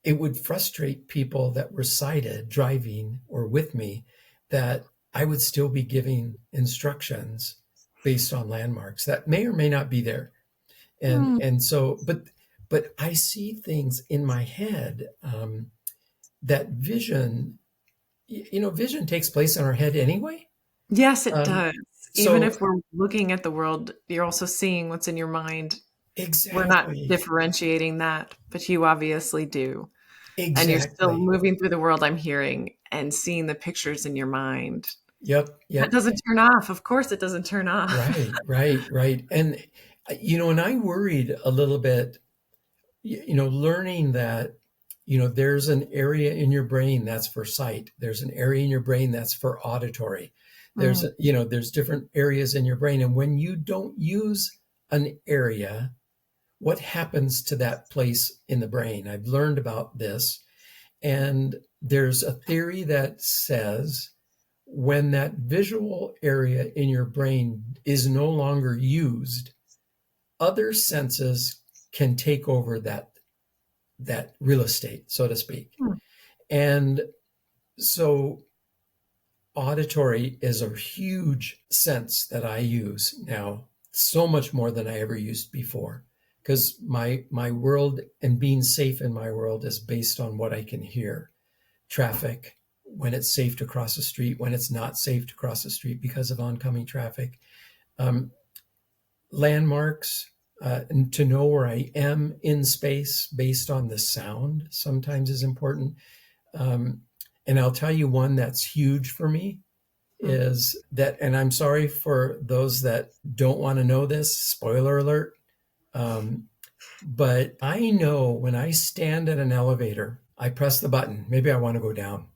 it would frustrate people that were sighted driving or with me that I would still be giving instructions based on landmarks that may or may not be there. Hmm. And so, but I see things in my head, that vision, vision takes place in our head anyway. Yes, it Um, does. Even so if we're looking at the world, you're also seeing what's in your mind. We're not exactly, differentiating that, but you obviously do. And you're still exactly. moving through the world, I'm hearing, and seeing the pictures in your mind. Yep, That yep. doesn't turn off. Of course, it doesn't turn off. Right, right, right. And and I worried a little bit, learning that, there's an area in your brain that's for sight. There's an area in your brain that's for auditory. Mm. There's different areas in your brain. And when you don't use an area, what happens to that place in the brain? I've learned about this. And there's a theory that says when that visual area in your brain is no longer used, other senses can take over that real estate, so to speak. Hmm. And so auditory is a huge sense that I use now, so much more than I ever used before, because my world and being safe in my world is based on what I can hear. Traffic, when it's safe to cross the street, when it's not safe to cross the street because of oncoming traffic. Um, Landmarks, and to know where I am in space based on the sound sometimes is important. Um, and I'll tell you one that's huge for me Hmm. is that, and I'm sorry for those that don't want to know this, spoiler alert. But I know when I stand at an elevator, I press the button. Maybe I want to go down,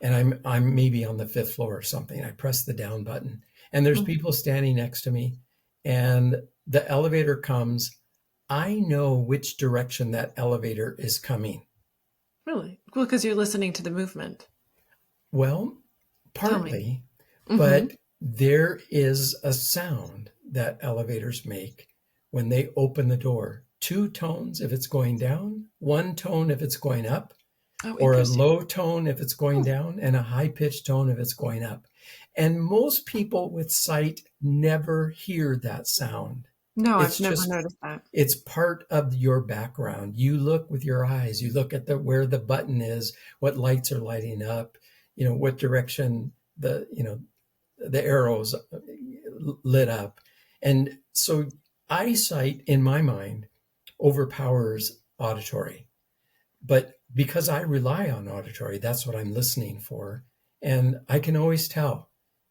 and I'm maybe on the fifth floor or something. I press the down button, and there's Hmm. people standing next to me, and the elevator comes. I know which direction that elevator is coming. Really? Well, because you're listening to the movement. Well, Tell me. partly, Mm-hmm. but there is a sound that elevators make when they open the door. Two tones if it's going down, one tone if it's going up, Oh, or a interesting. low tone if it's going down, and a high pitched tone if it's going up. And most people with sight never hear that sound. No, It's I've never just noticed that. it's part of your background. You look with your eyes, you look at the where the button is, what lights are lighting up, what direction the arrows lit up. And so eyesight in my mind overpowers auditory. But because I rely on auditory, that's what I'm listening for. And I can always tell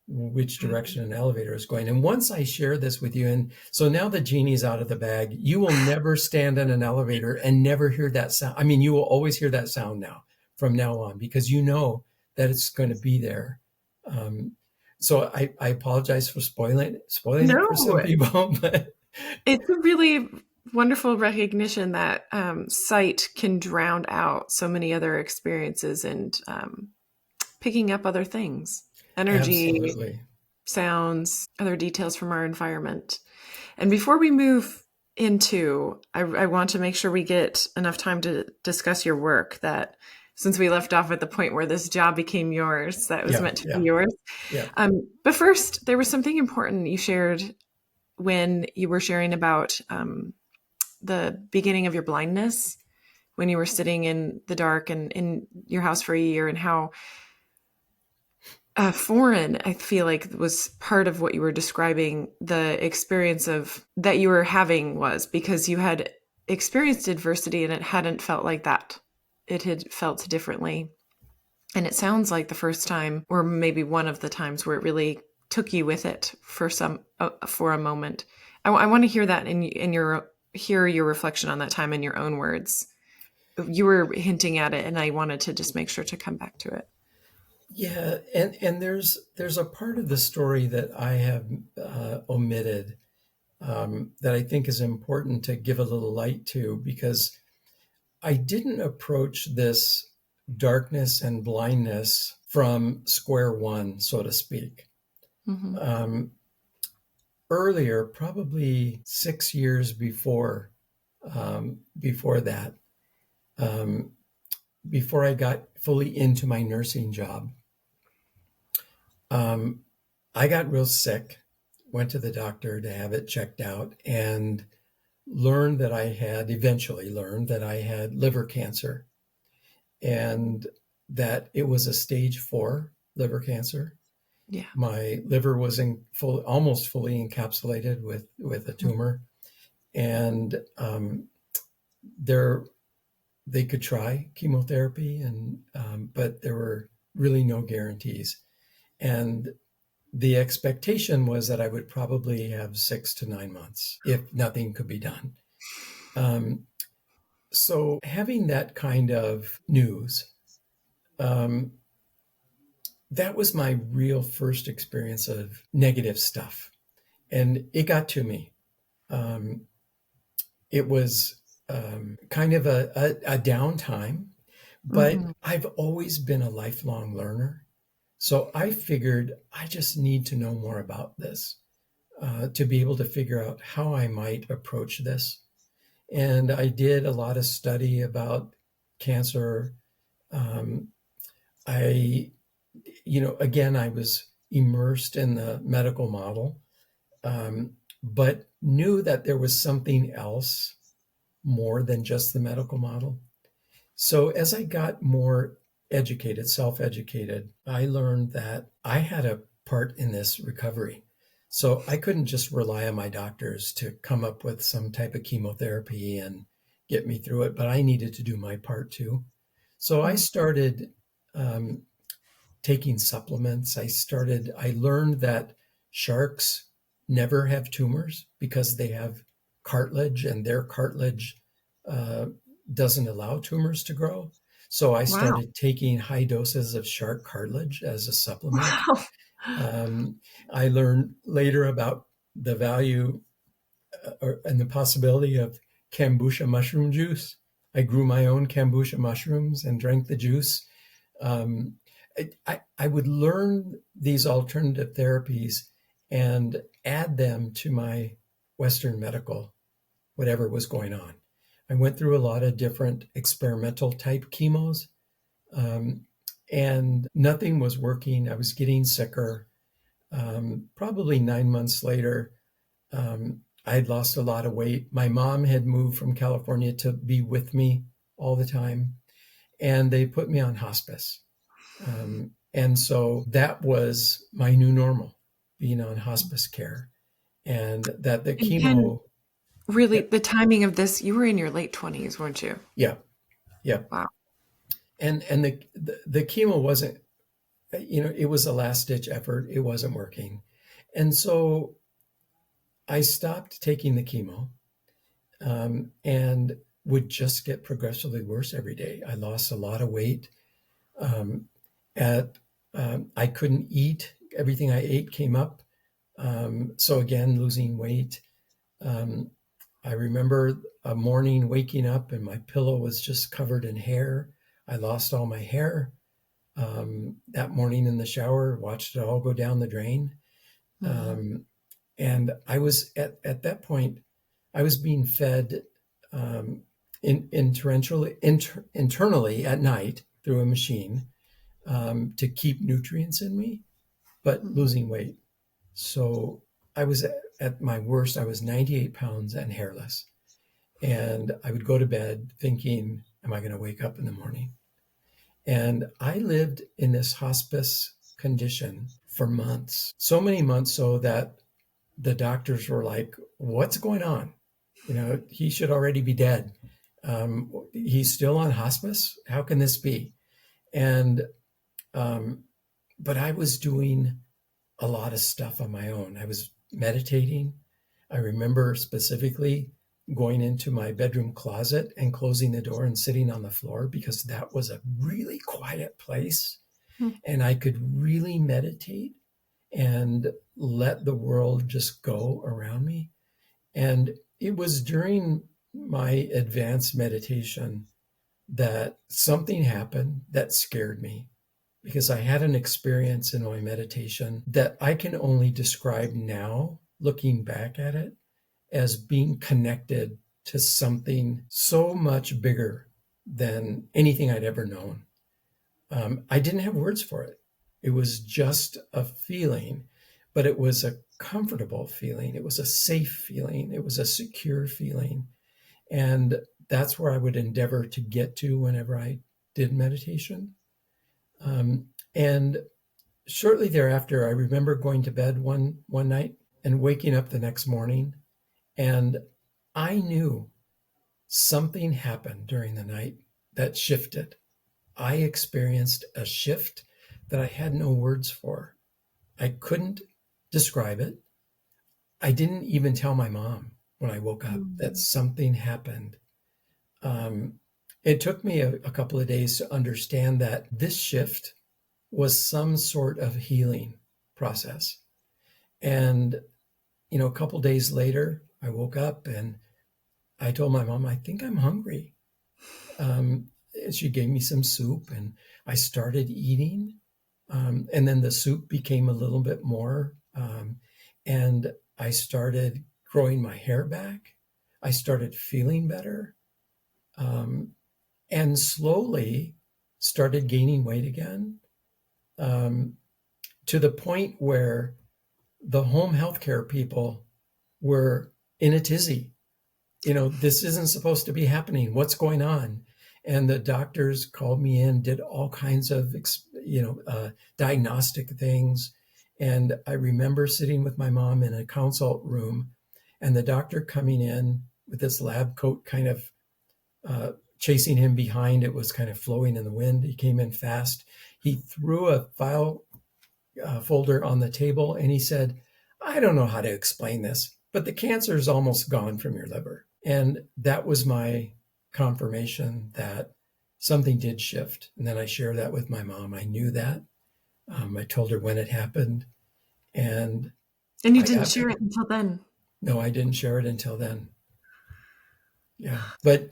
which direction an elevator is going. And once I share this with you, and so now the genie's out of the bag, you will never stand in an elevator and never hear that sound. I mean, you will always hear that sound now from now on, because you know that it's going to be there. So I apologize for spoiling it for some No, people, but it's a really wonderful recognition that sight can drown out so many other experiences and picking up other things, energy, absolutely. sounds, other details from our environment. And before we move into, I want to make sure we get enough time to discuss your work, that since we left off at the point where this job became yours, that was Yeah, meant to be yeah, yours. yeah. But first, there was something important you shared when you were sharing about the beginning of your blindness, when you were sitting in the dark and in your house for a year, and how foreign, I feel like, was part of what you were describing, the experience of that you were having, was because you had experienced adversity and it hadn't felt like that. It had felt differently. And it sounds like the first time, or maybe one of the times, where it really took you with it for a moment. I want to hear that hear your reflection on that time in your own words. You were hinting at it, and I wanted to just make sure to come back to it. Yeah, and there's a part of the story that I have omitted, that I think is important to give a little light to, because I didn't approach this darkness and blindness from square one, so to speak. Mm-hmm. Um, Earlier, probably 6 years before that, um, before I got fully into my nursing job, um, I got real sick, went to the doctor to have it checked out, and eventually learned that I had liver cancer, and that it was a stage 4 liver cancer. Yeah. My liver was almost fully encapsulated with a tumor, and there they could try chemotherapy, but there were really no guarantees. And the expectation was that I would probably have 6 to 9 months if nothing could be done. So having that kind of news, um, that was my real first experience of negative stuff. And it got to me. It was kind of a downtime, but Mm-hmm. I've always been a lifelong learner. So I figured I just need to know more about this, to be able to figure out how I might approach this. And I did a lot of study about cancer. Um, I, again, I was immersed in the medical model, but knew that there was something else more than just the medical model. So as I got more educated, self-educated, I learned that I had a part in this recovery. So I couldn't just rely on my doctors to come up with some type of chemotherapy and get me through it, but I needed to do my part too. So I started taking supplements. I learned that sharks never have tumors because they have cartilage, and their cartilage uh, doesn't allow tumors to grow. So I Wow. started taking high doses of shark cartilage as a supplement. Wow. Um, I learned later about the value and the possibility of kombucha mushroom juice. I grew my own kombucha mushrooms and drank the juice. Um, I would learn these alternative therapies and add them to my Western medical, whatever was going on. I went through a lot of different experimental type chemos, and nothing was working. I was getting sicker. Probably 9 months later, I had lost a lot of weight. My mom had moved from California to be with me all the time, and they put me on hospice. And so that was my new normal, being on hospice care, and that the And can chemo. Really, the timing of this, you were in your late 20s, weren't you? Yeah, yeah. Wow. And the chemo wasn't, it was a last ditch effort. It wasn't working. And so I stopped taking the chemo, and would just get progressively worse every day. I lost a lot of weight. Um, at I couldn't eat. Everything I ate came up. So again, losing weight. Um, I remember a morning waking up and my pillow was just covered in hair. I lost all my hair. That morning in the shower, watched it all go down the drain. Mhm. Um, and I was at that point, I was being fed internally at night through a machine to keep nutrients in me, but Mhm. losing weight. So I was at my worst. I was 98 pounds and hairless, and I would go to bed thinking, "Am I going to wake up in the morning?" And I lived in this hospice condition for months, so many months, so that the doctors were like, "What's going on? He should already be dead. He's still on hospice. How can this be?" And um, but I was doing a lot of stuff on my own. I was meditating. I remember specifically going into my bedroom closet and closing the door and sitting on the floor because that was a really quiet place and I could really meditate and let the world just go around me. And it was during my advanced meditation that something happened that scared me because I had an experience in my meditation that I can only describe now, looking back at it, as being connected to something so much bigger than anything I'd ever known. I didn't have words for it. It was just a feeling, but it was a comfortable feeling. It was a safe feeling. It was a secure feeling. And that's where I would endeavor to get to whenever I did meditation. And shortly thereafter, I remember going to bed one night and waking up the next morning, and I knew something happened during the night that shifted. I experienced a shift that I had no words for. I couldn't describe it. I didn't even tell my mom when I woke up that Mhm. something happened. Um, it took me a couple of days to understand that this shift was some sort of healing process. And, a couple of days later, I woke up and I told my mom, I think I'm hungry. And she gave me some soup and I started eating. And then the soup became a little bit more. And I started growing my hair back. I started feeling better, and slowly started gaining weight again, um, to the point where the home healthcare people were in a tizzy. This isn't supposed to be happening. What's going on? And the doctors called me in, did all kinds of, diagnostic things. And I remember sitting with my mom in a consult room and the doctor coming in with this lab coat kind of uh, chasing him behind. It was kind of flowing in the wind. He came in fast. He threw a file folder on the table and he said, I don't know how to explain this, but the cancer is almost gone from your liver. And that was my confirmation that something did shift. And then I shared that with my mom. I knew that. I told her when it happened, and And you I didn't got share better. it until then. No, I didn't share it until then. Yeah. But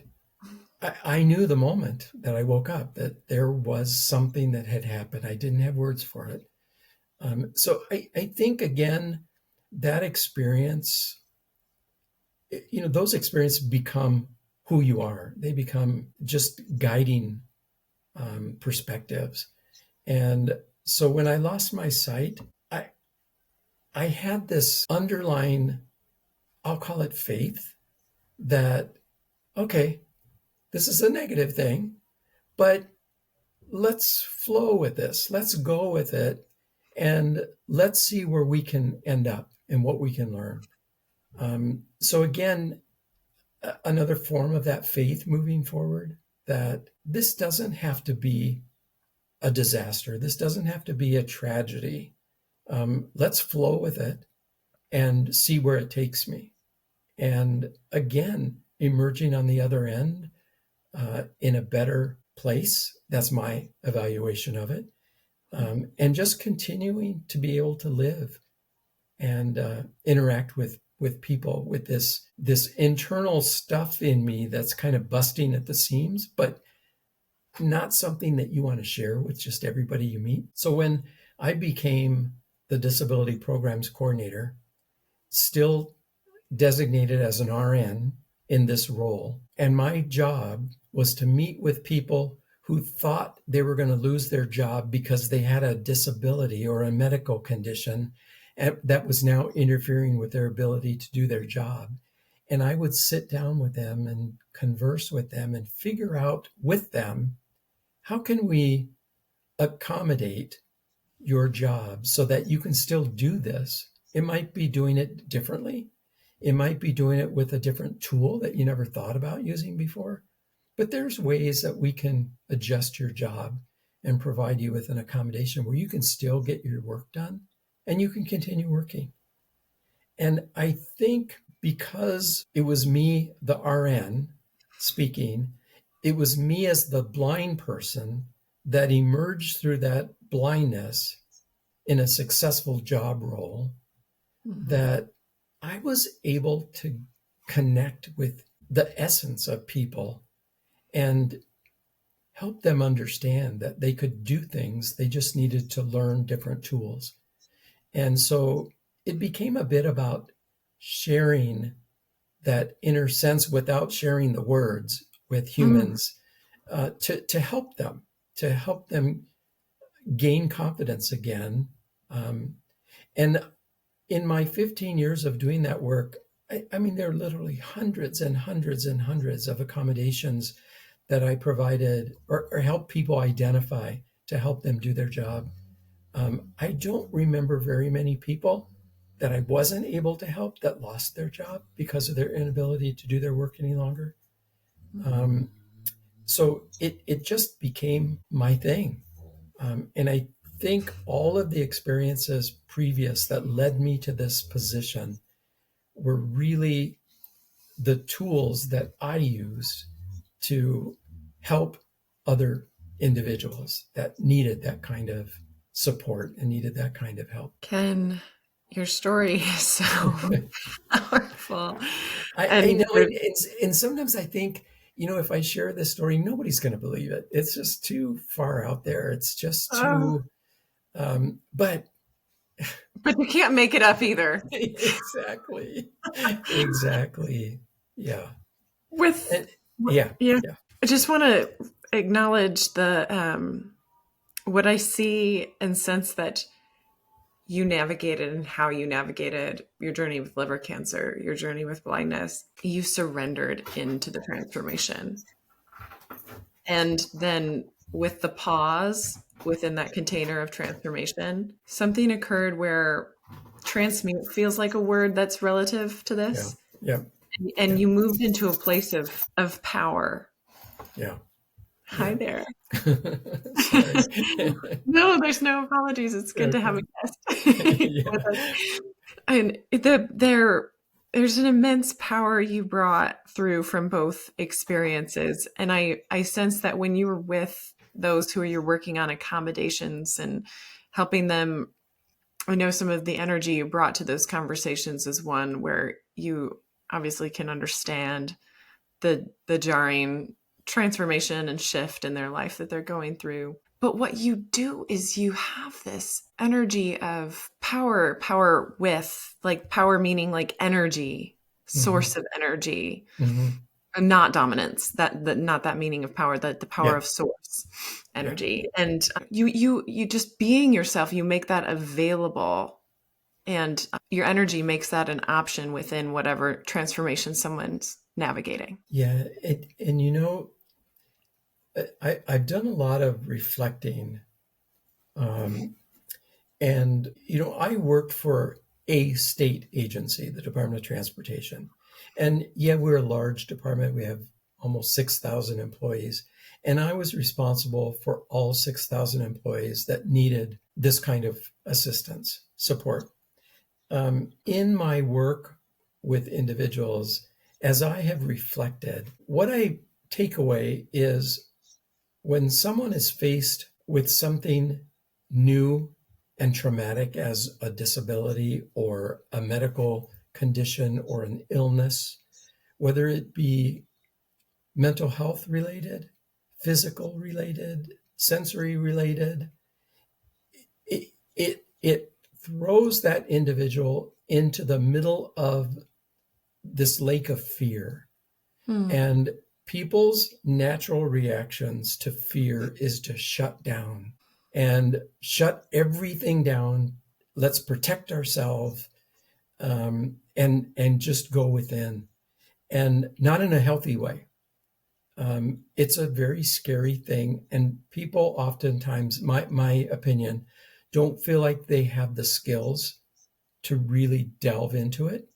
I knew the moment that I woke up that there was something that had happened. I didn't have words for it. So I think, again, that experience, those experiences become who you are. They become just guiding perspectives. And so when I lost my sight, I, I had this underlying, I'll call it faith, that, okay, this is a negative thing, but let's flow with this. Let's go with it. And let's see where we can end up and what we can learn. So again, another form of that faith moving forward, that this doesn't have to be a disaster. This doesn't have to be a tragedy. Let's flow with it and see where it takes me. And again, emerging on the other end in a better place. That's my evaluation of it. And just continuing to be able to live and interact with people with this internal stuff in me that's kind of busting at the seams, but not something that you want to share with just everybody you meet. So when I became the disability programs coordinator, still designated as an RN in this role, and my job was to meet with people who thought they were going to lose their job because they had a disability or a medical condition that was now interfering with their ability to do their job. And I would sit down with them and converse with them and figure out with them, how can we accommodate your job so that you can still do this? It might be doing it differently. It might be doing it with a different tool that you never thought about using before. But there's ways that we can adjust your job and provide you with an accommodation where you can still get your work done and you can continue working. And I think because it was me, the RN, speaking, it was me as the blind person that emerged through that blindness in a successful job role, that I was able to connect with the essence of people and help them understand that they could do things. They just needed to learn different tools. And so it became a bit about sharing that inner sense without sharing the words with humans, to help them gain confidence again. And in my 15 years of doing that work, I mean, there are literally hundreds and hundreds and hundreds of accommodations that I provided or helped people identify to help them do their job. I don't remember very many people that I wasn't able to help that lost their job because of their inability to do their work any longer. So it just became my thing. And I think all of the experiences previous that led me to this position were really the tools that I used to help other individuals that needed that kind of support and needed that kind of help. Ken, your story is so powerful. I know, and sometimes I think, if I share this story, nobody's going to believe it. It's just too far out there. It's just too, but you can't make it up either. Exactly. Yeah. I just want to acknowledge the what I see and sense that you navigated and how you navigated your journey with liver cancer, your journey with blindness. You surrendered into the transformation. And then with the pause within that container of transformation, something occurred where transmute feels like a word that's relative to this. Yeah. And you moved into a place of power. Yeah. Hi there. No, there's no apologies. It's good to have a guest. And there's an immense power you brought through from both experiences. And I sense that when you were with those who you're working on accommodations and helping them, I know some of the energy you brought to those conversations is one where you obviously can understand the jarring transformation and shift in their life that they're going through. But what you do is you have this energy of power with, like, power meaning like energy, source of energy, and not dominance, that not that meaning of power, that the power of source energy. And you just being yourself, you make that available, and your energy makes that an option within whatever transformation someone's navigating. Yeah. And I've done a lot of reflecting. And I worked for a state agency, the Department of Transportation. And yeah, we're a large department. We have almost 6,000 employees. And I was responsible for all 6,000 employees that needed this kind of assistance, support. In my work with individuals, as I have reflected, what I take away is when someone is faced with something new and traumatic as a disability or a medical condition or an illness, whether it be mental health related, physical related, sensory related, it throws that individual into the middle of this lake of fear. And people's natural reactions to fear is to shut down and shut everything down. Let's protect ourselves, and just go within, and not in a healthy way. It's a very scary thing, and people oftentimes, my opinion, don't feel like they have the skills to really delve into it.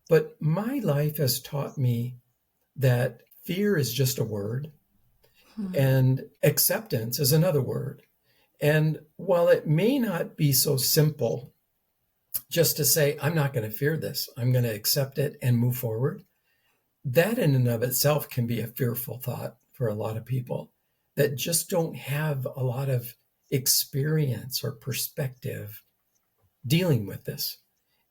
But my life has taught me that fear is just a word and acceptance is another word. And while it may not be so simple just to say, I'm not going to fear this, I'm going to accept it and move forward, that in and of itself can be a fearful thought for a lot of people that just don't have a lot of experience or perspective dealing with this.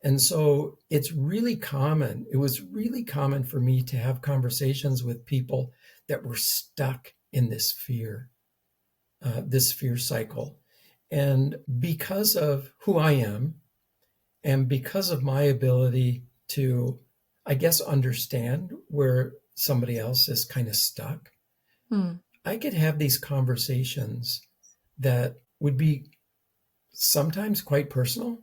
And so it was really common for me to have conversations with people that were stuck in this fear cycle. And because of who I am, and because of my ability to, I guess, understand where somebody else is kind of stuck, I could have these conversations that would be sometimes quite personal.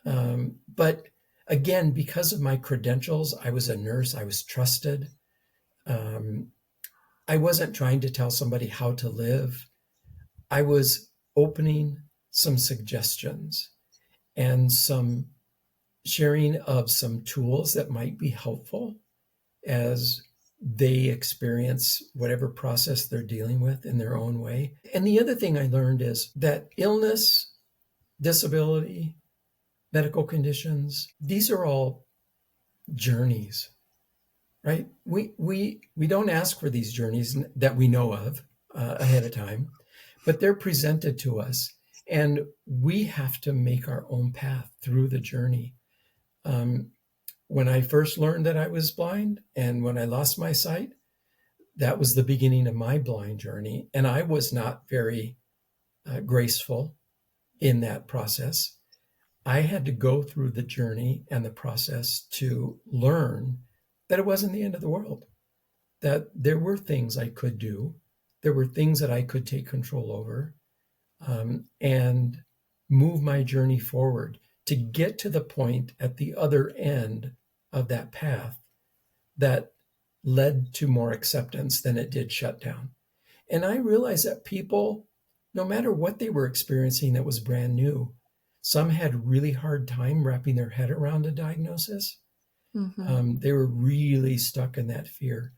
But again, because of my credentials, I was a nurse, I was trusted. I wasn't trying to tell somebody how to live. I was opening some suggestions and some sharing of some tools that might be helpful as they experience whatever process they're dealing with in their own way. And the other thing I learned is that illness, disability, medical conditions, these are all journeys, right? We don't ask for these journeys that we know of ahead of time, but they're presented to us, and we have to make our own path through the journey. When I first learned that I was blind and when I lost my sight, that was the beginning of my blind journey. And I was not very graceful in that process. I had to go through the journey and the process to learn that it wasn't the end of the world, that there were things I could do. There were things that I could take control over, and move my journey forward to get to the point at the other end of that path that led to more acceptance than it did shut down. And I realized that people, no matter what they were experiencing that was brand new, some had really hard time wrapping their head around a diagnosis. They were really stuck in that fear.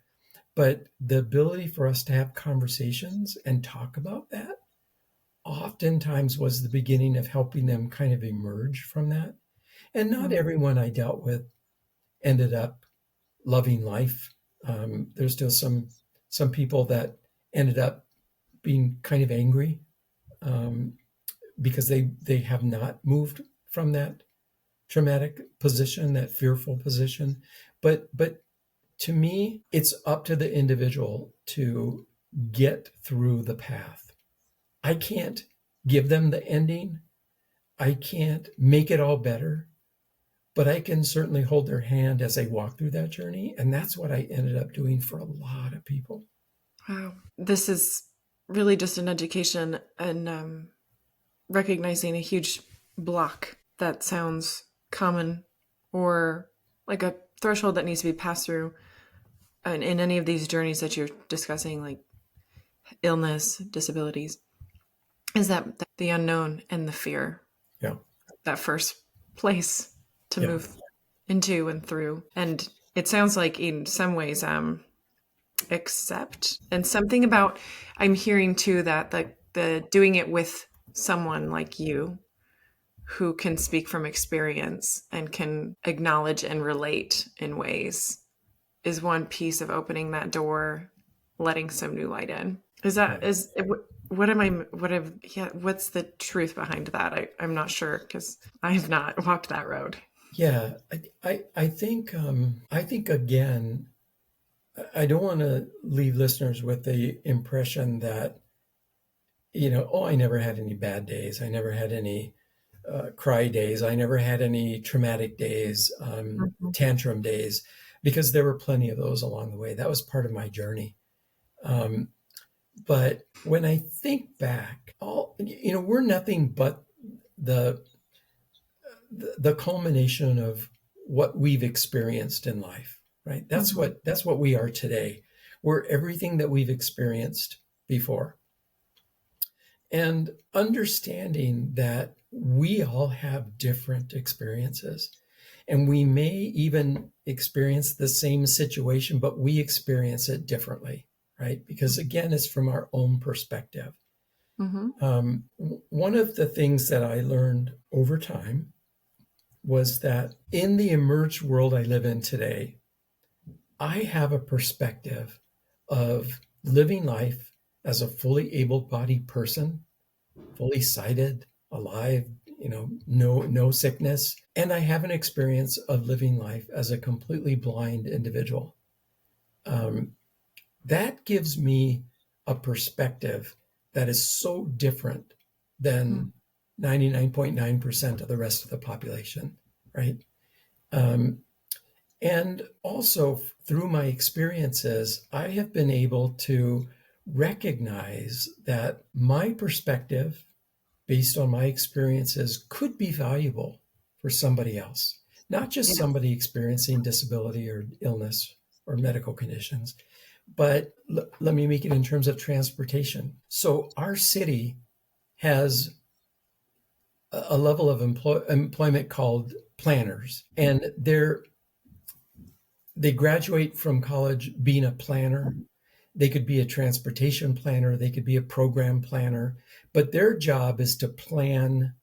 But the ability for us to have conversations and talk about that oftentimes was the beginning of helping them kind of emerge from that. And not everyone I dealt with ended up loving life. There's still some people that ended up being kind of angry, because they have not moved from that traumatic position, that fearful position. But to me, it's up to the individual to get through the path. I can't give them the ending. I can't make it all better, but I can certainly hold their hand as they walk through that journey. And that's what I ended up doing for a lot of people. Wow. This is really just an education and recognizing a huge block that sounds common or like a threshold that needs to be passed through in any of these journeys that you're discussing, like illness, disabilities, is that the unknown and the fear. Yeah. That first place to move into and through. And it sounds like in some ways, accept. And something about, I'm hearing too that the doing it with someone like you who can speak from experience and can acknowledge and relate in ways is one piece of opening that door, letting some new light in. Is that, Right. is what am I, what have, yeah, what's the truth behind that? I'm not sure because I have not walked that road. Yeah, I think again, I don't want to leave listeners with the impression that, oh, I never had any bad days. I never had any cry days. I never had any traumatic days, Mhm. tantrum days, because there were plenty of those along the way. That was part of my journey. Um, but when I think back, we're nothing but the the culmination of what we've experienced in life, right? Mhm. That's what we are today. We're everything that we've experienced before. And understanding that we all have different experiences, and we may even experience the same situation, but we experience it differently, right? Because again, it's from our own perspective. Mhm. One of the things that I learned over time was that in the emerged world I live in today, I have a perspective of living life as a fully able-bodied person, fully sighted, alive, no sickness, and I have an experience of living life as a completely blind individual. Um, that gives me a perspective that is so different Mhm. than 99.9% of the rest of the population, right? Um, And also through my experiences, I have been able to recognize that my perspective, based on my experiences, could be valuable for somebody else, not just Yes. somebody experiencing disability or illness or medical conditions. But let me make it in terms of transportation. So, our city has a level of employment called planners, and they graduate from college being a planner. They could be a transportation planner, they could be a program planner, but their job is to plan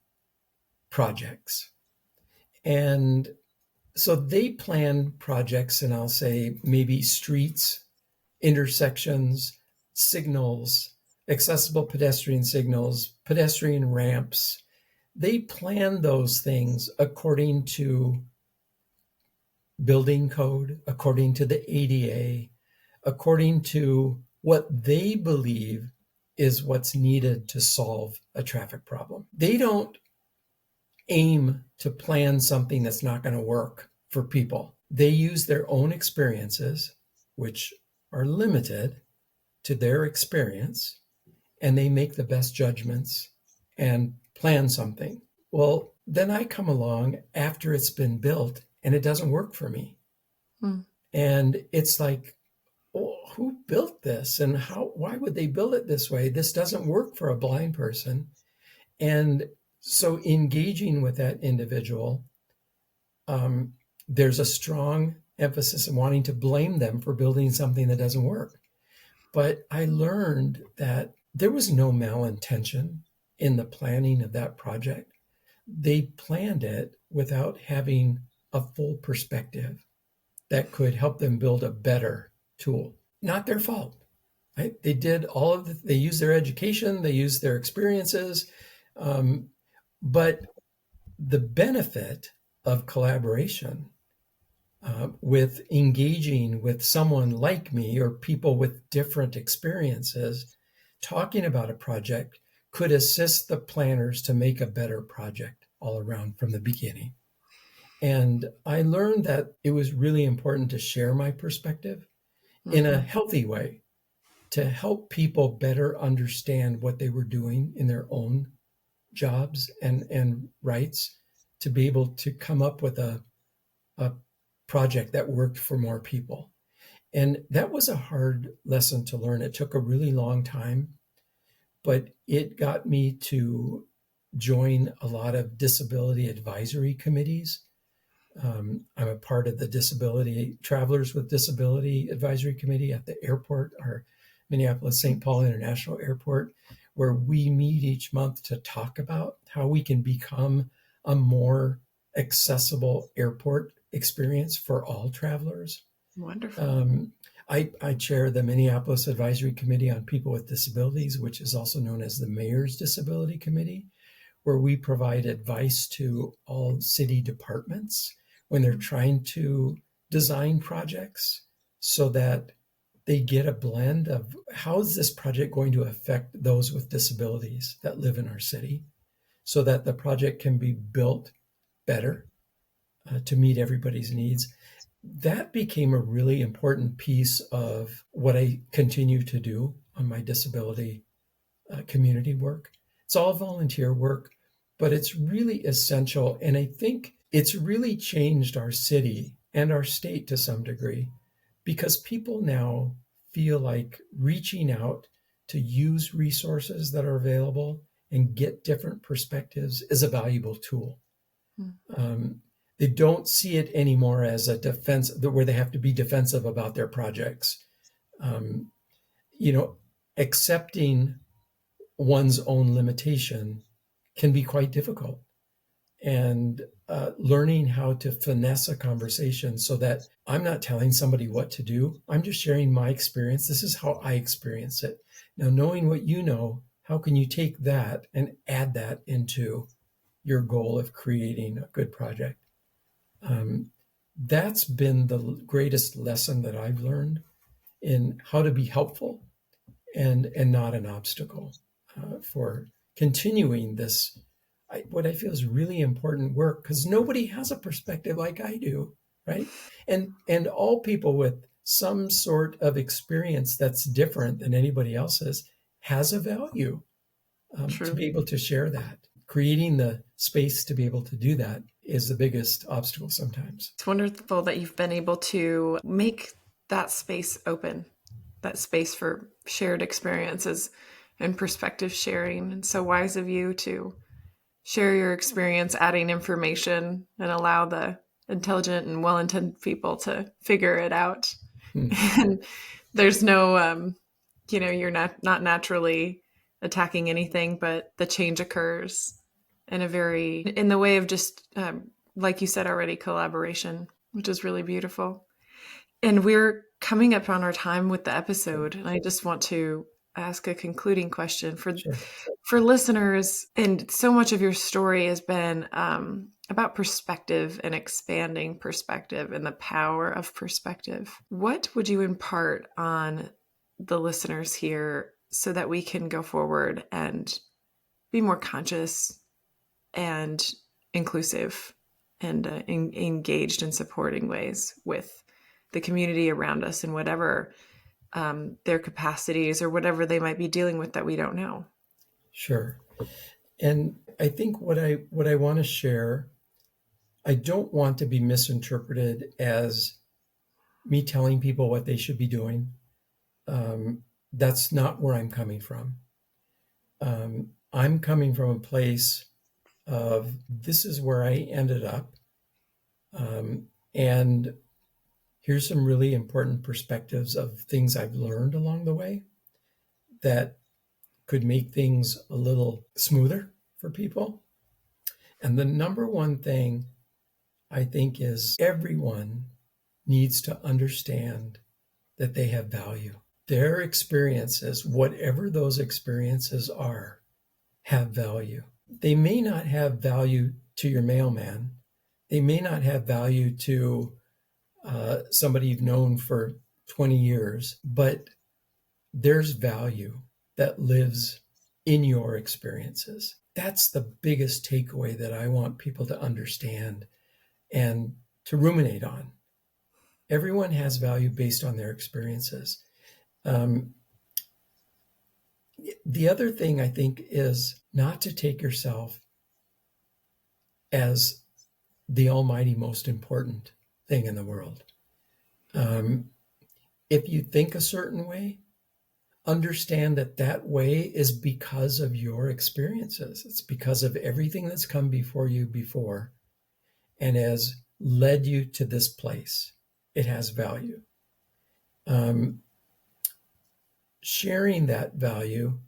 projects. And so they plan projects, and I'll say maybe streets, intersections, signals, accessible pedestrian signals, pedestrian ramps. They plan those things according to building code, according to the ADA, according to what they believe is what's needed to solve a traffic problem. They don't aim to plan something that's not going to work for people. They use their own experiences, which are limited to their experience, and they make the best judgments and plan something. Well, then I come along after it's been built and it doesn't work for me. Mm. And it's like, oh, who built this and why would they build it this way? This doesn't work for a blind person. And so engaging with that individual, um, there's a strong emphasis in wanting to blame them for building something that doesn't work. But I learned that there was no malintention in the planning of that project. They planned it without having a full perspective that could help them build a better tool. Not their fault. Right? They did they used their education, they used their experiences, um, but the benefit of collaboration, with engaging with someone like me or people with different experiences, talking about a project could assist the planners to make a better project all around from the beginning. And I learned that it was really important to share my perspective in a Mhm. healthy way to help people better understand what they were doing in their own jobs and rights, to be able to come up with a project that worked for more people. And that was a hard lesson to learn. It took a really long time, but it got me to join a lot of disability advisory committees, I'm a part of the Disability Travelers with Disability Advisory Committee at the airport, our Minneapolis St. Paul International Airport, where we meet each month to talk about how we can become a more accessible airport experience for all travelers. Wonderful. I chair the Minneapolis Advisory Committee on People with Disabilities, which is also known as the Mayor's Disability Committee, where we provide advice to all city departments when they're trying to design projects so that they get a blend of how is this project going to affect those with disabilities that live in our city so that the project can be built better to meet everybody's needs. That became a really important piece of what I continue to do on my disability community work. It's all volunteer work, but it's really essential. And I think it's really changed our city and our state to some degree because people now feel like reaching out to use resources that are available and get different perspectives is a valuable tool. They don't see it anymore as a defense where they have to be defensive about their projects. Accepting one's own limitation can be quite difficult. And learning how to finesse a conversation so that I'm not telling somebody what to do. I'm just sharing my experience. This is how I experience it. Now, knowing what you know, how can you take that and add that into your goal of creating a good project? That's been the greatest lesson that I've learned in how to be helpful and not an obstacle for continuing this, what I feel is really important work, because nobody has a perspective like I do, right? And all people with some sort of experience that's different than anybody else's has a value to be able to share that. Creating the space to be able to do that is the biggest obstacle sometimes. It's wonderful that you've been able to make that space open, that space for shared experiences and perspective sharing. And so wise of you to share your experience, adding information, and allow the intelligent and well-intended people to figure it out. And there's no, you're not naturally attacking anything, but the change occurs in the way of just, like you said already, collaboration, which is really beautiful. And we're coming up on our time with the episode. And I just want to ask a concluding question for listeners. And so much of your story has been about perspective and expanding perspective and the power of perspective. What would you impart on the listeners here so that we can go forward and be more conscious and inclusive and engaged in supporting ways with the community around us in whatever their capacities or whatever they might be dealing with that we don't know? Sure. And I think what I want to share, I don't want to be misinterpreted as me telling people what they should be doing. That's not where I'm coming from. I'm coming from a place of this is where I ended up. And here's some really important perspectives of things I've learned along the way that could make things a little smoother for people. And the number one thing I think is everyone needs to understand that they have value. Their experiences, whatever those experiences are, have value. They may not have value to your mailman. They may not have value to somebody you've known for 20 years, but there's value that lives in your experiences. That's the biggest takeaway that I want people to understand and to ruminate on. Everyone has value based on their experiences. The other thing I think is not to take yourself as the almighty most important thing in the world. If you think a certain way, understand that that way is because of your experiences. It's because of everything that's come before you before. And as led you to this place. It has value. Sharing that value,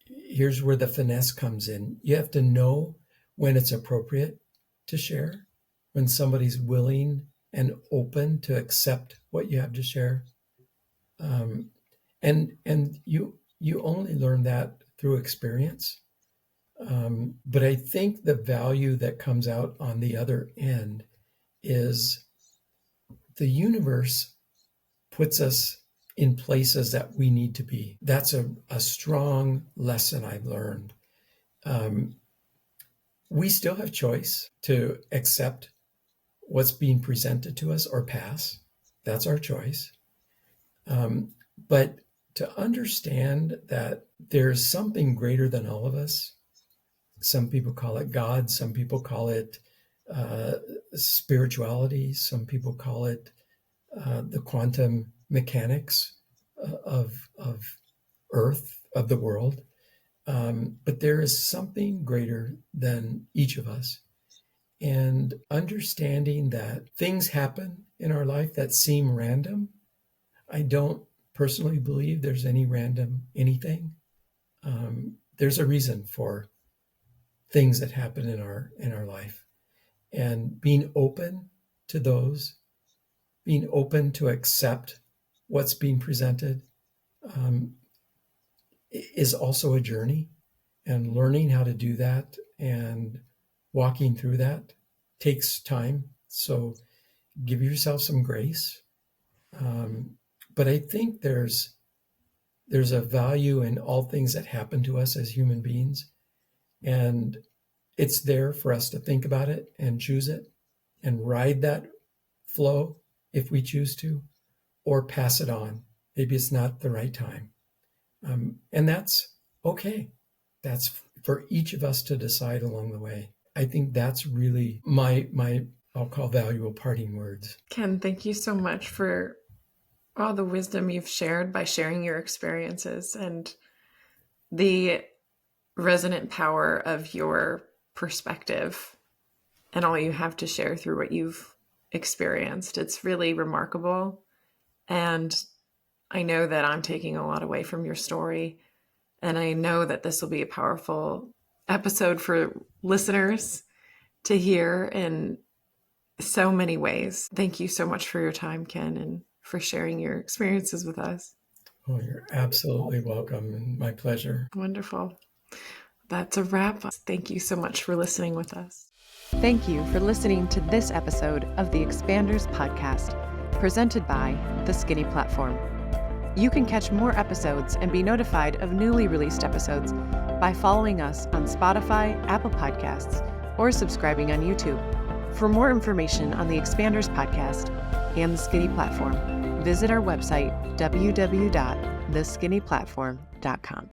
here's where the finesse comes in. You have to know when it's appropriate to share, when somebody's willing and open to accept what you have to share. And you only learn that through experience. But I think the value that comes out on the other end is the universe puts us in places that we need to be. That's a strong lesson I've learned. We still have choice to accept what's being presented to us or pass. That's our choice. But to understand that there's something greater than all of us. Some people call it God. Some people call it spirituality. Some people call it the quantum mechanics of Earth, of the world. But there is something greater than each of us. And understanding that things happen in our life that seem random. I don't personally believe there's any random anything. There's a reason for things that happen in our life. And being open to those, being open to accept what's being presented, is also a journey. And learning how to do that and walking through that takes time. So give yourself some grace. But I think there's a value in all things that happen to us as human beings. And it's there for us to think about it and choose it and ride that flow if we choose to, or pass it on. Maybe it's not the right time. And that's okay. That's for each of us to decide along the way. I think that's really my I'll call valuable parting words. Ken, thank you so much for all the wisdom you've shared by sharing your experiences and the resonant power of your perspective and all you have to share through what you've experienced. It's really remarkable. And I know that I'm taking a lot away from your story. And I know that this will be a powerful episode for listeners to hear in so many ways. Thank you so much for your time, Ken, and for sharing your experiences with us. Oh, you're absolutely welcome, and my pleasure. Wonderful. That's a wrap. Thank you so much for listening with us. Thank you for listening to this episode of the Expanders Podcast, presented by The Skinny Platform. You can catch more episodes and be notified of newly released episodes by following us on Spotify, Apple Podcasts, or subscribing on YouTube. For more information on the Expanders Podcast and The Skinny Platform, visit our website, www.theskinnyplatform.com.